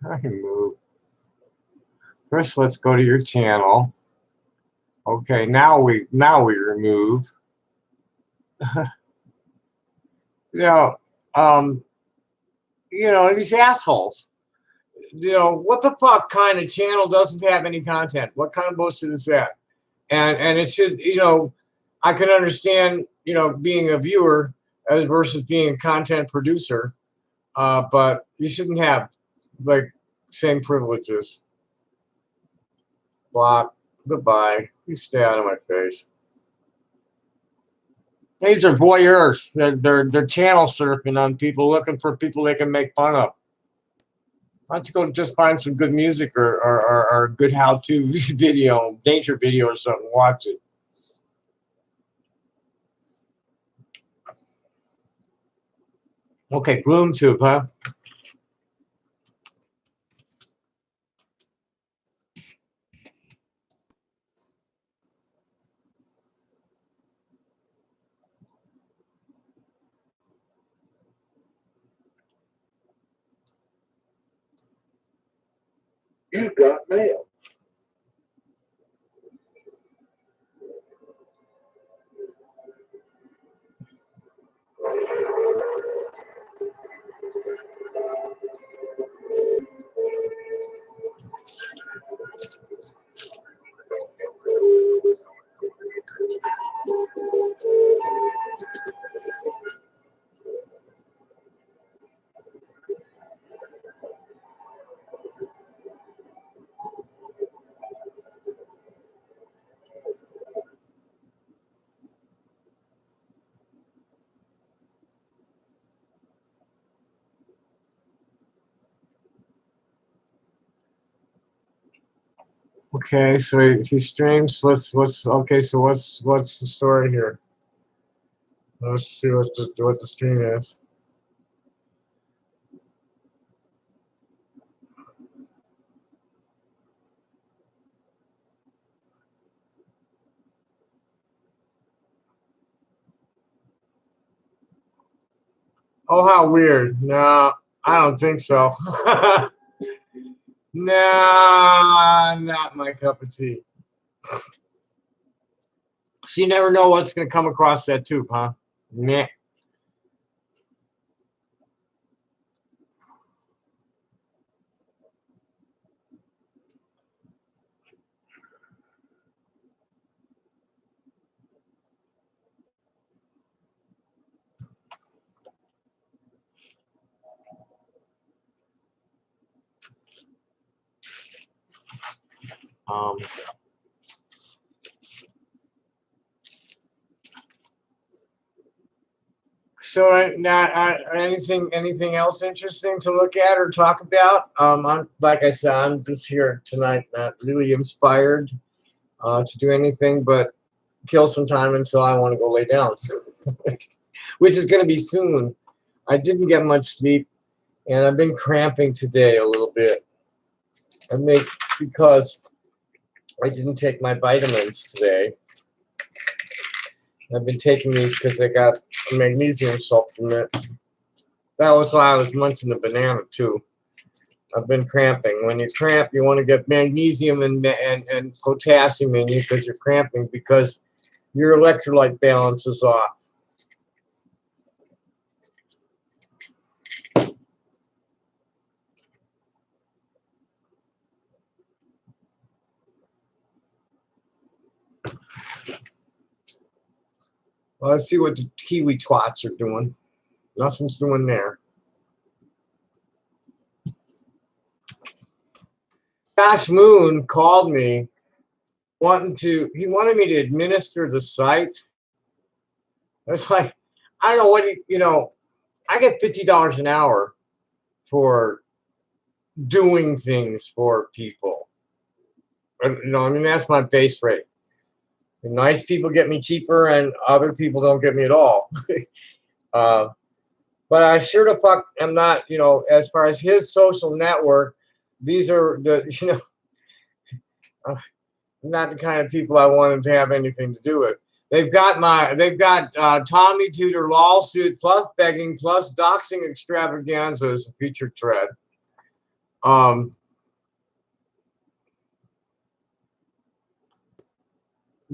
I can move. First, let's go to your channel. Okay, now we remove. You know, um, these assholes. What the fuck kind of channel doesn't have any content? What kind of bullshit is that? And it should, I can understand, being a viewer as versus being a content producer, but you shouldn't have like same privileges. Block, goodbye. You stay out of my face. These are voyeurs. They're channel surfing on people, looking for people they can make fun of. Why don't you go just find some good music or a good how-to video, nature video or something, watch it. Okay, GloomTube, huh? You got mail. Okay, so he streams. What's the story here? Let's see what the stream is. Oh, how weird. No, I don't think so. No, not my cup of tea. So you never know what's going to come across that tube, huh? Meh. Um, so now, anything else interesting to look at or talk about? I'm like I said, I'm just here tonight, not really inspired to do anything but kill some time until I want to go lay down, which is going to be soon. I didn't get much sleep, and I've been cramping today a little bit. I think because I didn't take my vitamins today. I've been taking these because I got a magnesium supplement. That was why I was munching the banana too. I've been cramping. When you cramp, you want to get magnesium and potassium in you because you're cramping because your electrolyte balance is off. Well, let's see what the Kiwi twats are doing. Nothing's doing there. Josh Moon called me he wanted me to administer the site. It's like, I don't know what, I get $50 an hour for doing things for people. That's my base rate. And nice people get me cheaper and other people don't get me at all. But I sure the fuck am not, as far as his social network, these are the, not the kind of people I wanted to have anything to do with. They've got Tommy Tudor lawsuit plus begging plus doxing extravaganza as a featured thread.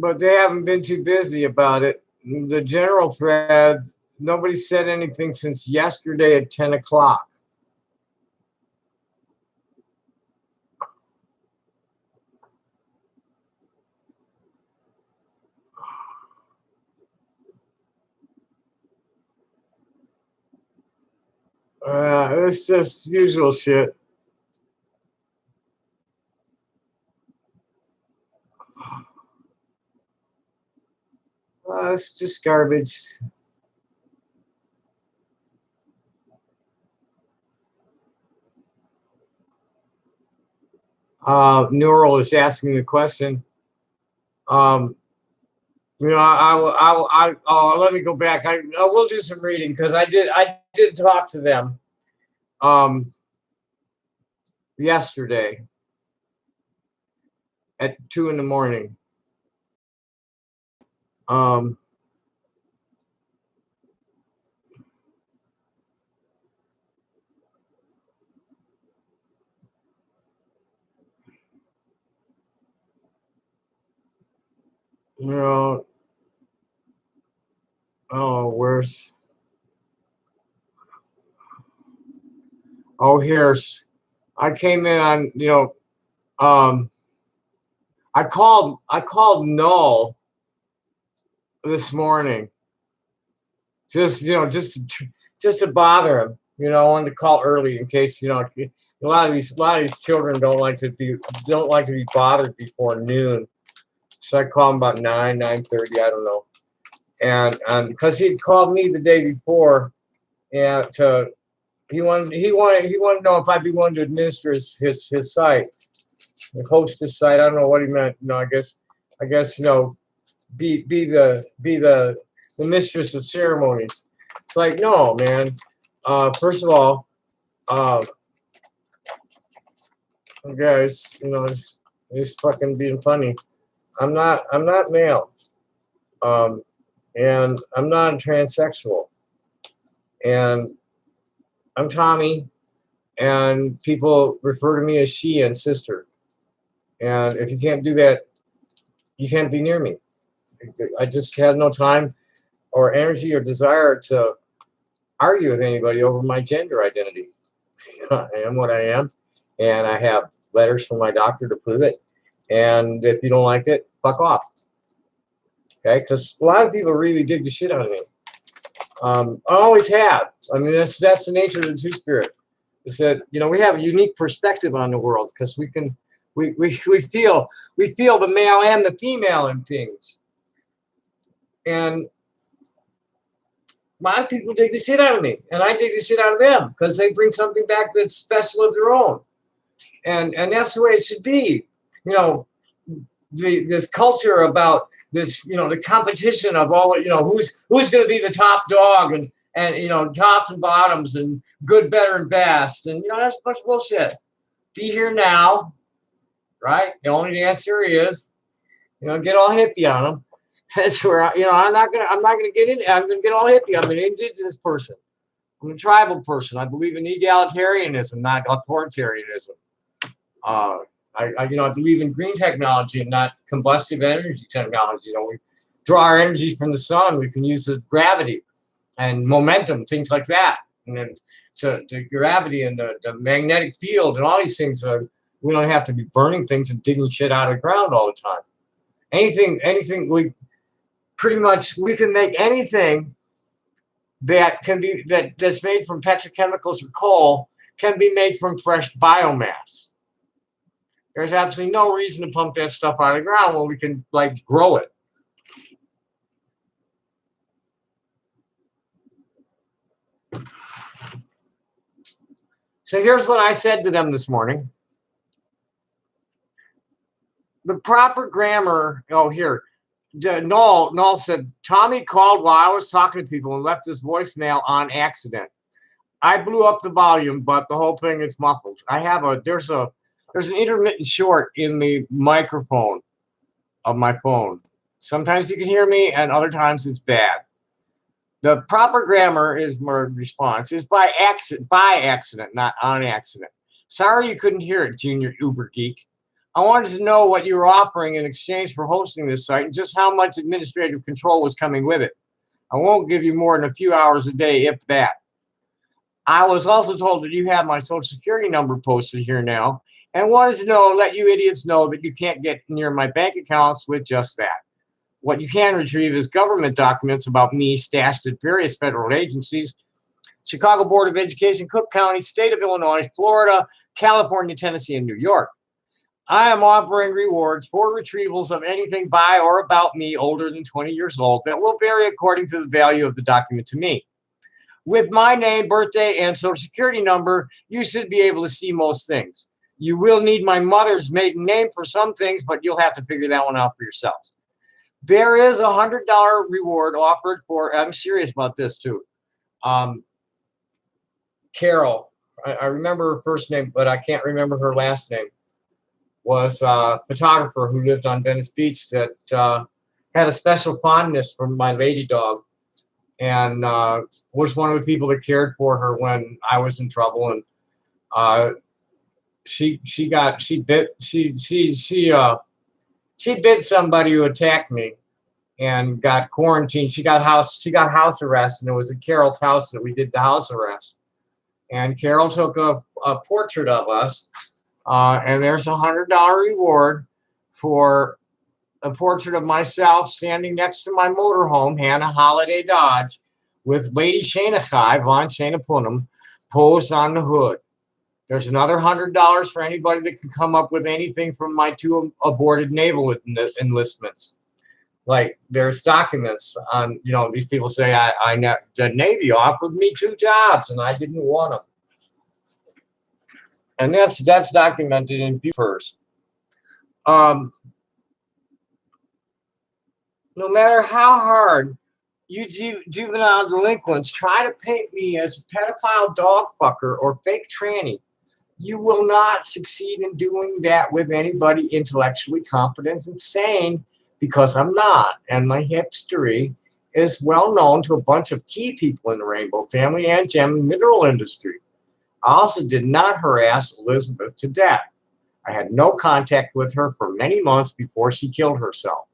but they haven't been too busy about it. The general thread, nobody said anything since yesterday at 10 o'clock. It's just usual shit. It's just garbage. Neural is asking the question. You know, let me go back. I will do some reading because I did talk to them yesterday at 2 in the morning. You know, oh, where's? Oh, here's. I came in on, you know, I called Null this morning. Just, you know, just to bother him. You know, I wanted to call early in case, you know, a lot of these children don't like to be bothered before noon. So I called him about 9:30, I don't know. And because he'd called me the day before, and he wanted to know if I'd be willing to administer his site, host his site. I don't know what he meant. You know, I guess you know, be the mistress of ceremonies. It's like, no, man. First of all, guys, you know, it's fucking being funny. I'm not male, and I'm not a transsexual, and I'm Tommy, and people refer to me as she and sister. And if you can't do that, you can't be near me. I just have no time or energy or desire to argue with anybody over my gender identity. I am what I am, and I have letters from my doctor to prove it. And if you don't like it, fuck off. Okay, because a lot of people really dig the shit out of me. I always have. I mean, that's the nature of the Two-Spirit. Is that, you know, we have a unique perspective on the world because we feel the male and the female in things. And a lot of people dig the shit out of me, and I dig the shit out of them because they bring something back that's special of their own. And that's the way it should be. You know, this culture about this, you know, the competition of all, you know, who's going to be the top dog, and you know, tops and bottoms and good, better, and best, and you know, that's a bunch of bullshit. Be here now, right? The only answer is, you know, get all hippie on them. That's where I'm not gonna get in. I'm gonna get all hippie. I'm an indigenous person. I'm a tribal person. I believe in egalitarianism, not authoritarianism. I believe in green technology and not combustive energy technology. You know, we draw our energy from the sun. We can use the gravity and momentum, things like that, and then to gravity and the magnetic field and all these things. We don't have to be burning things and digging shit out of the ground all the time. Anything we can make anything that's made from petrochemicals or coal can be made from fresh biomass. There's absolutely no reason to pump that stuff out of the ground when we can like grow it. So here's what I said to them this morning. The proper grammar, Null said, Tommy called while I was talking to people and left his voicemail on accident. I blew up the volume, but the whole thing is muffled. There's an intermittent short in the microphone of my phone. Sometimes you can hear me and other times it's bad. The proper grammar is my response is by accident, not on accident. Sorry you couldn't hear it, Junior Uber Geek. I wanted to know what you were offering in exchange for hosting this site and just how much administrative control was coming with it. I won't give you more than a few hours a day, if that. I was also told that you have my social security number posted here now and wanted to let you idiots know that you can't get near my bank accounts with just that. What you can retrieve is government documents about me stashed at various federal agencies: Chicago Board of Education, Cook County, State of Illinois, Florida, California, Tennessee, and New York. I am offering rewards for retrievals of anything by or about me older than 20 years old that will vary according to the value of the document to me. With my name, birthday, and social security number, you should be able to see most things. You will need my mother's maiden name for some things, but you'll have to figure that one out for yourselves. There is a $100 reward offered for, I'm serious about this too, Carol. I remember her first name, but I can't remember her last name. Was a photographer who lived on Venice Beach that had a special fondness for my lady dog, and was one of the people that cared for her when I was in trouble. And she bit somebody who attacked me and got quarantined. She got house arrest, and it was at Carol's house that we did the house arrest. And Carol took a portrait of us, and there's a $100 reward for a portrait of myself standing next to my motorhome, Hannah Holiday Dodge, with Lady Shana Chai, Von Shana Punham, posed on the hood. There's another $100 for anybody that can come up with anything from my 2 aborted naval enlistments. Like, there's documents on, these people say the Navy offered me 2 jobs and I didn't want them. And that's documented in papers. No matter how hard you juvenile delinquents try to paint me as a pedophile dog fucker or fake tranny, you will not succeed in doing that with anybody intellectually competent and sane, because I'm not. And my history is well known to a bunch of key people in the Rainbow family and gem mineral industry. I also did not harass Elizabeth to death. I had no contact with her for many months before she killed herself.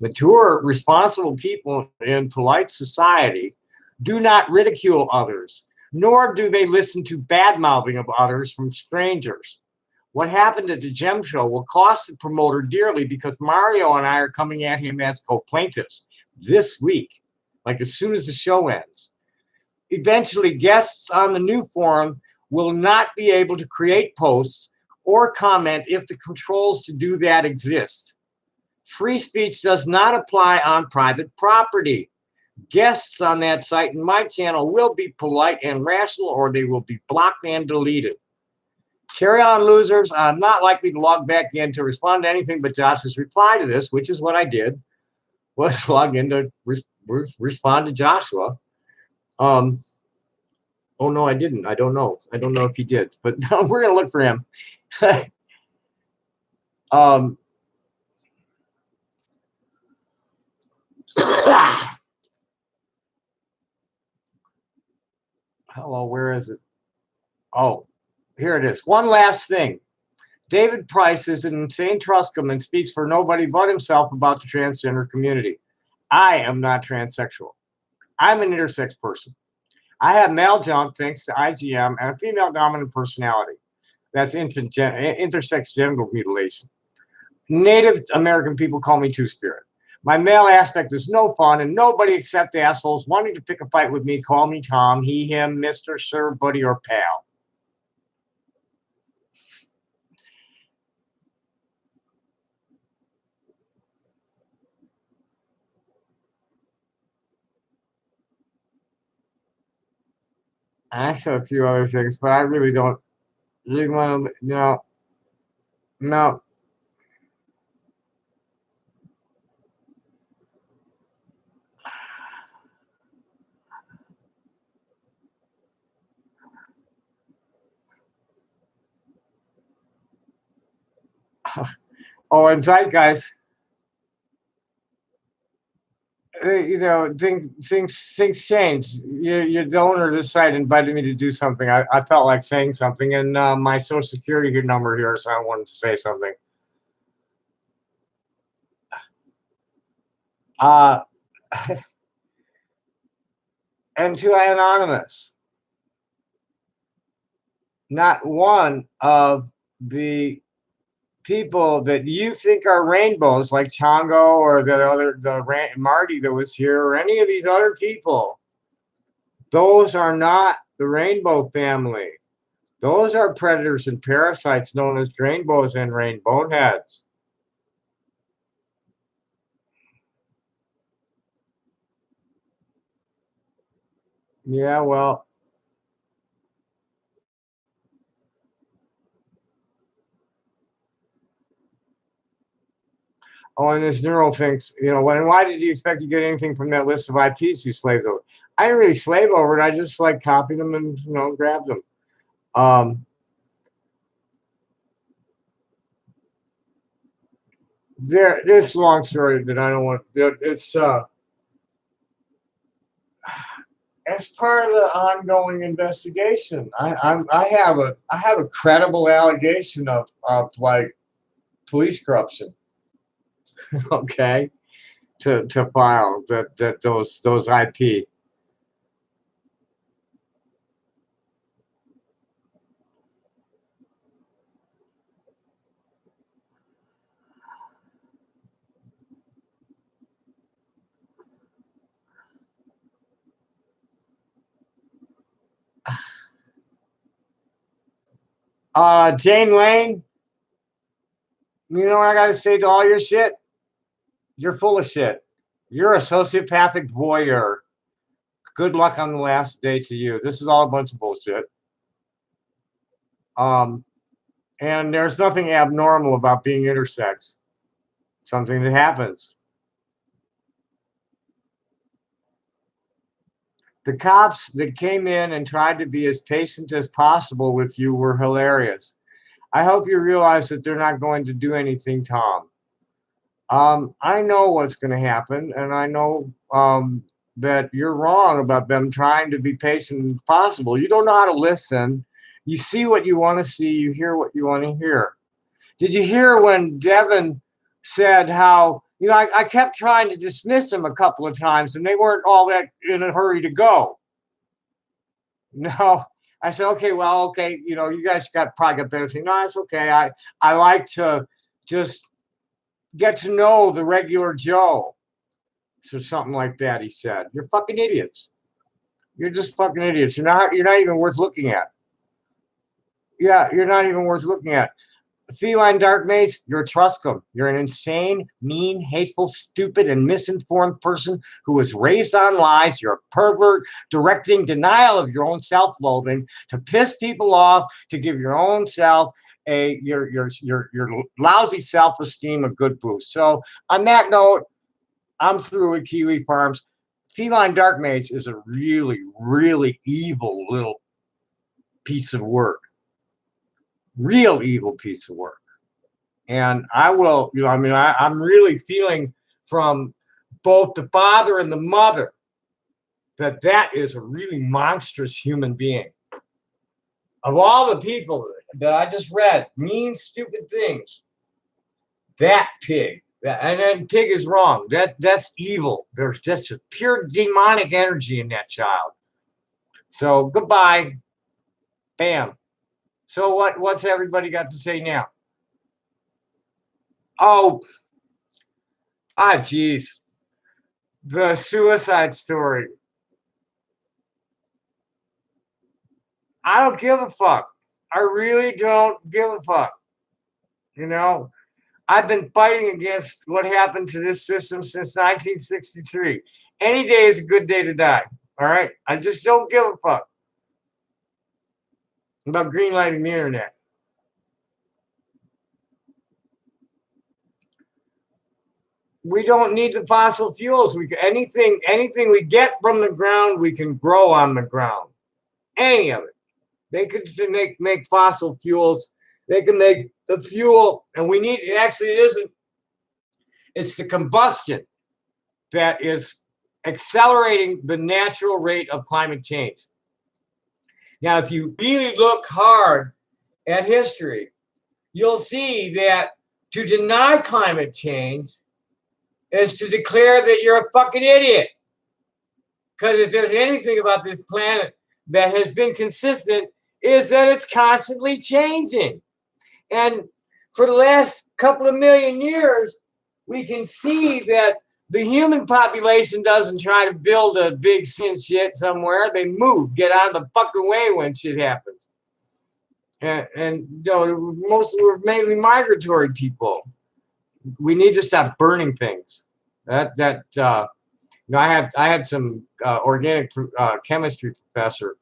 Mature, responsible people in polite society do not ridicule others, nor do they listen to bad-mouthing of others from strangers. What happened at the Gem Show will cost the promoter dearly, because Mario and I are coming at him as co-plaintiffs this week, like as soon as the show ends. Eventually, guests on the new forum will not be able to create posts or comment if the controls to do that exist. Free speech does not apply on private property. Guests on that site and my channel will be polite and rational, or they will be blocked and deleted. Carry on, losers. I'm not likely to log back in to respond to anything but Josh's reply to this, which is what I did, was log in to respond to Joshua. Oh no, I didn't. I don't know. I don't know if he did, but we're gonna look for him. Hello, where is it? Oh, here it is. One last thing. David Price is an insane Truscom and speaks for nobody but himself about the transgender community. I am not transsexual. I'm an intersex person. I have male junk thanks to IgM and a female dominant personality. That's intersex genital mutilation. Native American people call me Two-Spirit. My male aspect is no fun, and nobody except assholes wanting to pick a fight with me call me Tom, he, him, Mr., Sir, Buddy, or Pal. I said a few other things, but I really don't really want to, no. Oh, and Zeitgeist, things change. Your donor of this site invited me to do something. I felt like saying something, and my social security number here, so I wanted to say something. Uh, and to Anonymous, not one of the people that you think are rainbows, like Chongo or Marty that was here, or any of these other people, those are not the rainbow family. Those are predators and parasites known as rainbows and rainbow heads. Yeah, well, oh, and this neural thinks, why did you expect to get anything from that list of IPs you slaved over? I didn't really slave over it. I just like copied them and grabbed them. This long story that I don't want. It's as part of the ongoing investigation. I have a credible allegation of like police corruption. Okay, to file those IP. Jane Lane, you know what I got to say to all your shit? You're full of shit. You're a sociopathic voyeur. Good luck on the last day to you. This is all a bunch of bullshit. And there's nothing abnormal about being intersex. Something that happens. The cops that came in and tried to be as patient as possible with you were hilarious. I hope you realize that they're not going to do anything, Tom. I know what's going to happen, and I know that you're wrong about them trying to be patient as possible. You don't know how to listen. You see what you want to see. You hear what you want to hear. Did you hear when Devin said how, I kept trying to dismiss them a couple of times, and they weren't all that in a hurry to go? No. I said, okay, you guys probably got better things. No, that's okay. I like to just get to know the regular Joe. So something like that, he said. You're fucking idiots. You're just fucking idiots. You're not even worth looking at. Yeah, you're not even worth looking at. Feline Dark Mage, you're a Truscum. You're an insane, mean, hateful, stupid, and misinformed person who was raised on lies. You're a pervert, directing denial of your own self-loathing to piss people off, to give your own self your lousy self-esteem a good boost. So on that note, I'm through with Kiwi Farms. Feline Dark Mage is a really, really evil little piece of work. Real evil piece of work. And I will, I'm really feeling from both the father and the mother that is a really monstrous human being. Of all the people that I just read, mean, stupid things, that pig, and then pig is wrong. That's evil. There's just a pure demonic energy in that child. So goodbye. Bam. So what's everybody got to say now? Oh, geez. The suicide story. I don't give a fuck. I really don't give a fuck. I've been fighting against what happened to this system since 1963. Any day is a good day to die. All right? I just don't give a fuck about greenlighting the internet. We don't need the fossil fuels. Anything we get from the ground, we can grow on the ground. Any of it. They could make fossil fuels. They can make the fuel, and we need. Actually, it isn't. It's the combustion that is accelerating the natural rate of climate change. Now, if you really look hard at history, you'll see that to deny climate change is to declare that you're a fucking idiot. Because if there's anything about this planet that has been consistent, is that it's constantly changing. And for the last couple of million years, we can see that the human population doesn't try to build a big sin shit somewhere. They move, get out of the fucking way when shit happens. And you know, we're mainly migratory people. We need to stop burning things. You know, I had some organic chemistry professor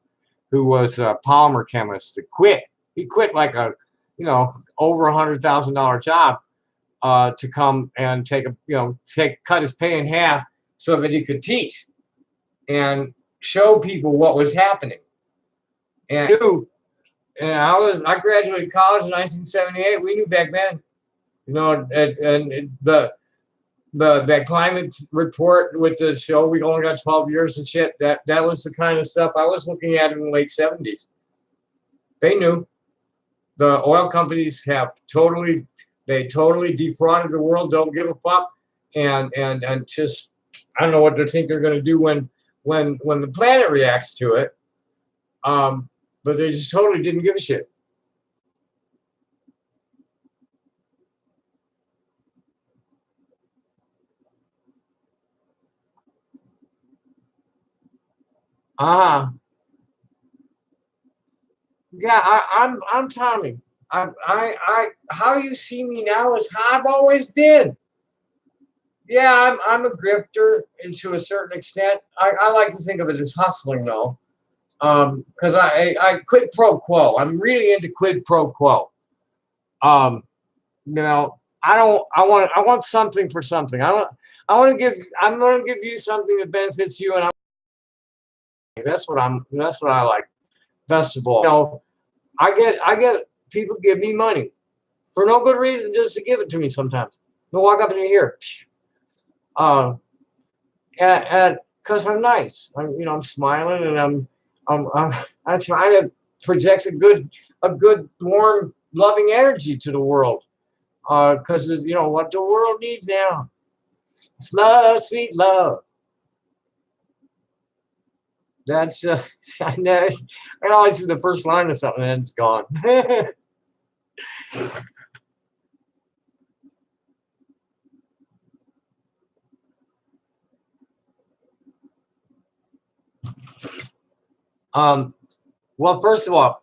who was a polymer chemist that quit. He quit like a, you know, over $100,000 job to come and cut his pay in half so that he could teach and show people what was happening. And I graduated college in 1978. We knew back then, you know, and that climate report with the show, we only got 12 years and shit. That was the kind of stuff I was looking at in the late 70s. They knew. The oil companies have totally defrauded the world. Don't give a fuck, and just I don't know what they think they're going to do when the planet reacts to it. But they just totally didn't give a shit. Yeah, I'm Tommy. How you see me now is how I've always been. Yeah, I'm a grifter, and to a certain extent, I like to think of it as hustling though, because I quid pro quo. I'm really into quid pro quo. You know, I want something for something. I'm going to give you something that benefits you, and that's what I like. Best of all, you know, I get people give me money for no good reason, just to give it to me sometimes. They'll walk up in here, and because I'm nice, I'm smiling, and I'm trying to project a good, warm, loving energy to the world, because you know what the world needs now. It's love, sweet love. That's I know. I always do the first line of something and it's gone. Well, first of all,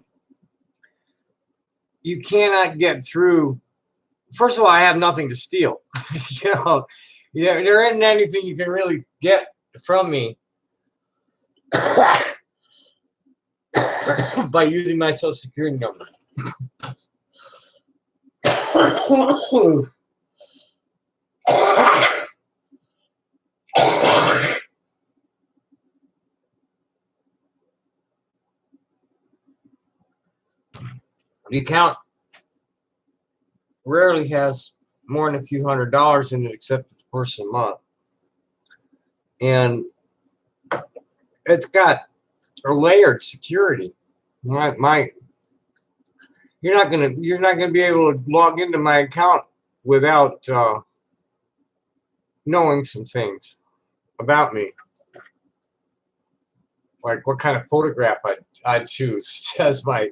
you cannot get through. First of all, I have nothing to steal. There isn't anything you can really get from me by using my social security number. The account rarely has more than a few $100s in it, except for the first of the month, and it's got a layered security. You're not gonna be able to log into my account without knowing some things about me, like what kind of photograph I'd choose as my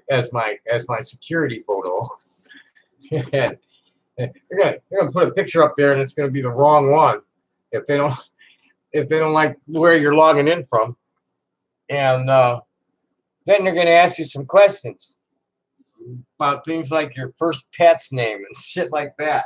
security photo. And they're gonna put a picture up there, and it's gonna be the wrong one if they don't like where you're logging in from, and then they're gonna ask you some questions about things like your first pet's name and shit like that.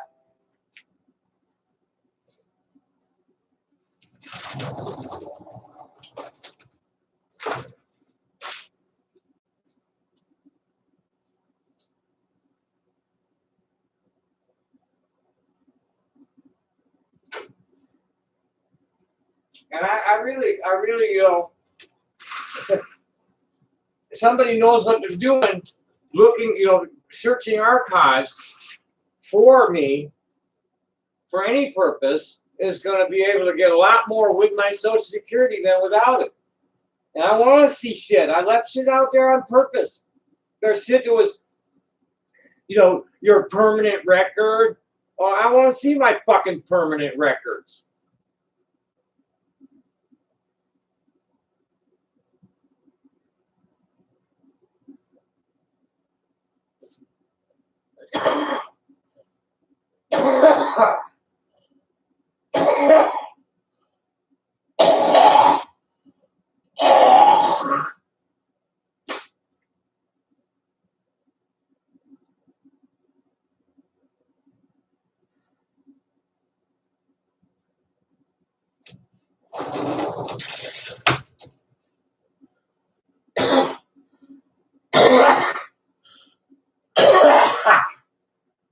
And I really, somebody knows what they're doing, looking, searching archives for me for any purpose is going to be able to get a lot more with my Social Security than without it. And I want to see shit. I left shit out there on purpose. There's shit that was, your permanent record. Oh, I want to see my fucking permanent records.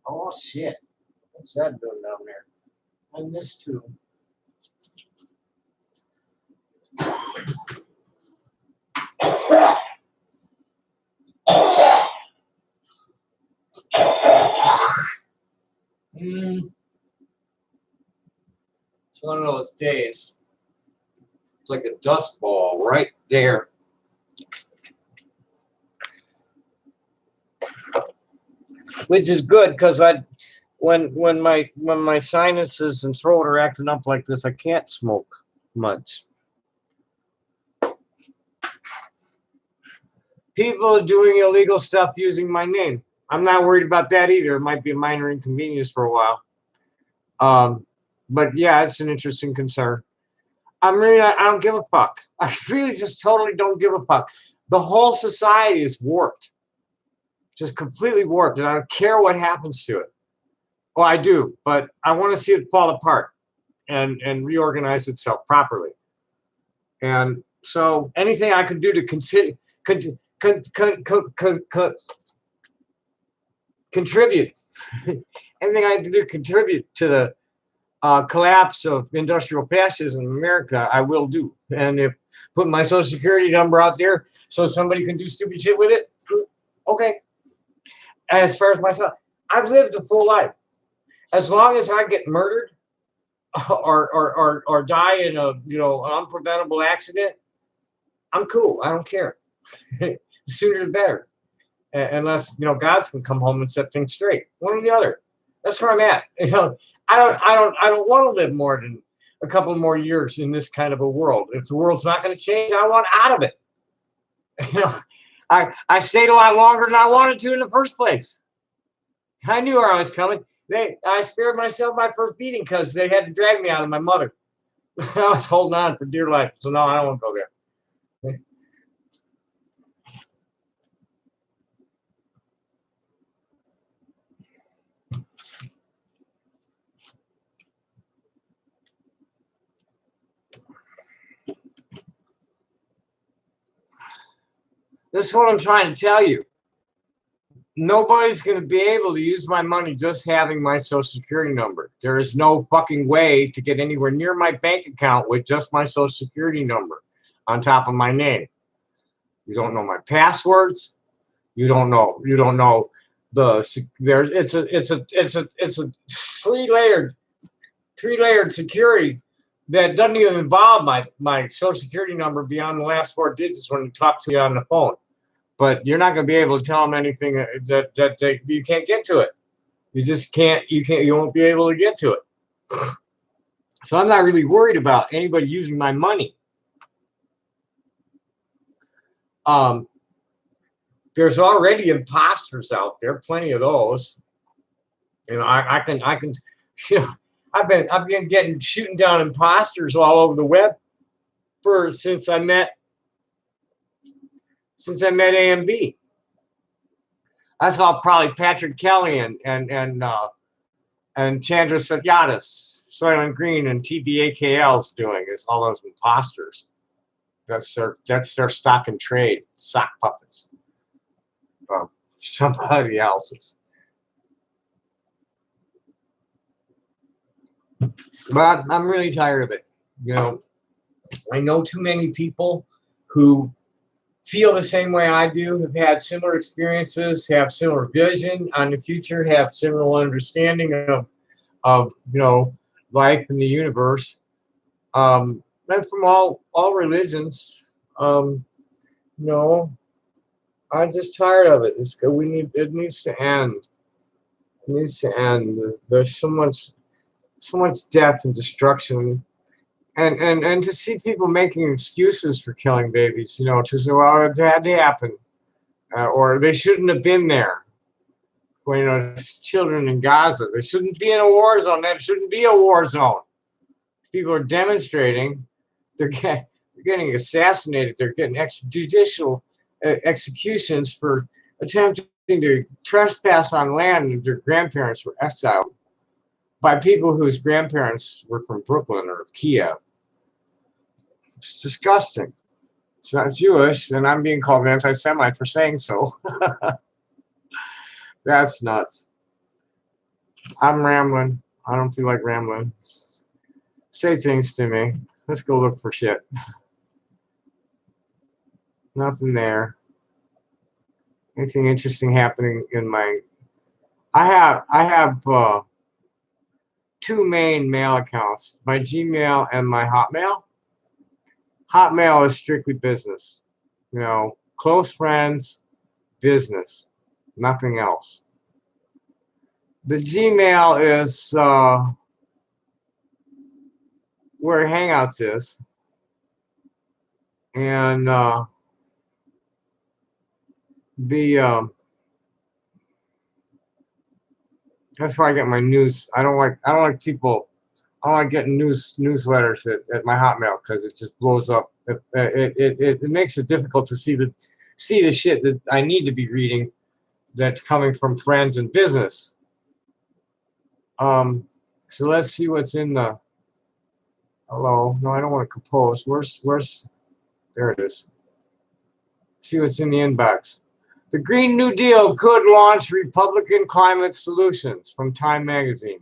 Oh shit. What's that doing down there? I missed two. It's one of those days. It's like a dust ball right there. Which is good because when my sinuses and throat are acting up like this, I can't smoke much. People are doing illegal stuff using my name. I'm not worried about that either. It might be a minor inconvenience for a while. But yeah, it's an interesting concern. I don't give a fuck. I really just totally don't give a fuck. The whole society is warped. Just completely warped, and I don't care what happens to it. Well, I do, but I want to see it fall apart and reorganize itself properly. And so anything I can do to contribute anything I can do to contribute to the collapse of industrial fascism in America, I will do. And if put my social security number out there so somebody can do stupid shit with it, okay. As far as myself, I've lived a full life. As long as I get murdered or die in a unpreventable accident, I'm cool. I don't care. The sooner the better. Unless God's can come home and set things straight. One or the other. That's where I'm at. I don't want to live more than a couple more years in this kind of a world. If the world's not going to change, I want out of it. I stayed a lot longer than I wanted to in the first place. I knew where I was coming. I spared myself my first beating because they had to drag me out of my mother. I was holding on for dear life. So no, I don't want to go there. This is what I'm trying to tell you. Nobody's going to be able to use my money just having my social security number. There is no fucking way to get anywhere near my bank account with just my social security number on top of my name. You don't know my passwords. You don't know it's a three-layered security that doesn't even involve my social security number beyond the last four digits when you talk to me on the phone. But you're not going to be able to tell them anything that you can't get to it. You just can't. You won't be able to get to it. So I'm not really worried about anybody using my money. There's already imposters out there, plenty of those. I can. I've been shooting down imposters all over the web since I met AMB. I saw probably Patrick Kelly and Chandra Satyatis, Soylent Green, and TBAKL's doing is all those imposters. That's their stock and trade, sock puppets. Somebody else's. But I'm really tired of it. I know too many people who feel the same way I do, have had similar experiences, have similar vision on the future, have similar understanding of life in the universe, and from all religions. I'm just tired of it. It needs to end. It needs to end. There's so much death and destruction. And to see people making excuses for killing babies, to say, well, it had to happen, or they shouldn't have been there. Well, children in Gaza, they shouldn't be in a war zone. That shouldn't be a war zone. People are demonstrating. They're getting assassinated. They're getting extrajudicial executions for attempting to trespass on land that their grandparents were exiled by people whose grandparents were from Brooklyn or Kiev. It's disgusting. It's not Jewish, and I'm being called an anti-Semite for saying so. That's nuts. I'm rambling. I don't feel like rambling. Say things to me. Let's go look for shit. Nothing there. Anything interesting happening in my... I have two main mail accounts, my Gmail and my Hotmail. Hotmail is strictly business. You know, close friends, business, nothing else. The Gmail is where Hangouts is. And that's where I get my news. I don't like people. I don't like getting newsletters at my Hotmail because it just blows up. It makes it difficult to see the shit that I need to be reading that's coming from friends and business. So let's see what's in the... Hello. No, I don't want to compose. Where's there it is. See what's in the inbox. The Green New Deal could launch Republican climate solutions from Time Magazine.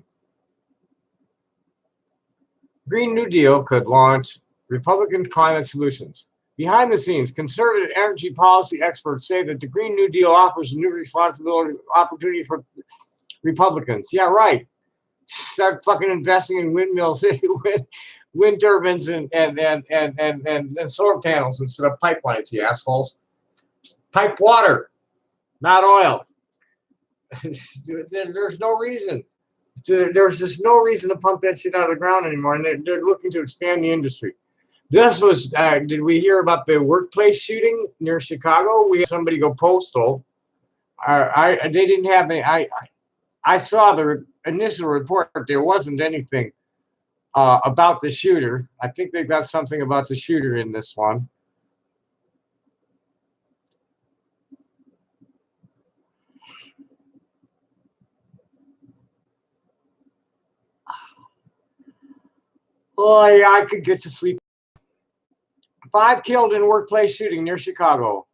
Green New Deal could launch Republican climate solutions. Behind the scenes, conservative energy policy experts say that the Green New Deal offers a new opportunity for Republicans. Yeah, right. Start fucking investing in windmills, wind turbines, and solar panels instead of pipelines, you assholes. Pipe water, not oil. There's no reason. There's just no reason to pump that shit out of the ground anymore, and they're looking to expand the industry. This was, did we hear about the workplace shooting near Chicago? We had somebody go postal. They didn't have any, I saw the initial report, but there wasn't anything about the shooter. I think they've got something about the shooter in this one. Oh, yeah, I could get to sleep. 5 killed in workplace shooting near Chicago.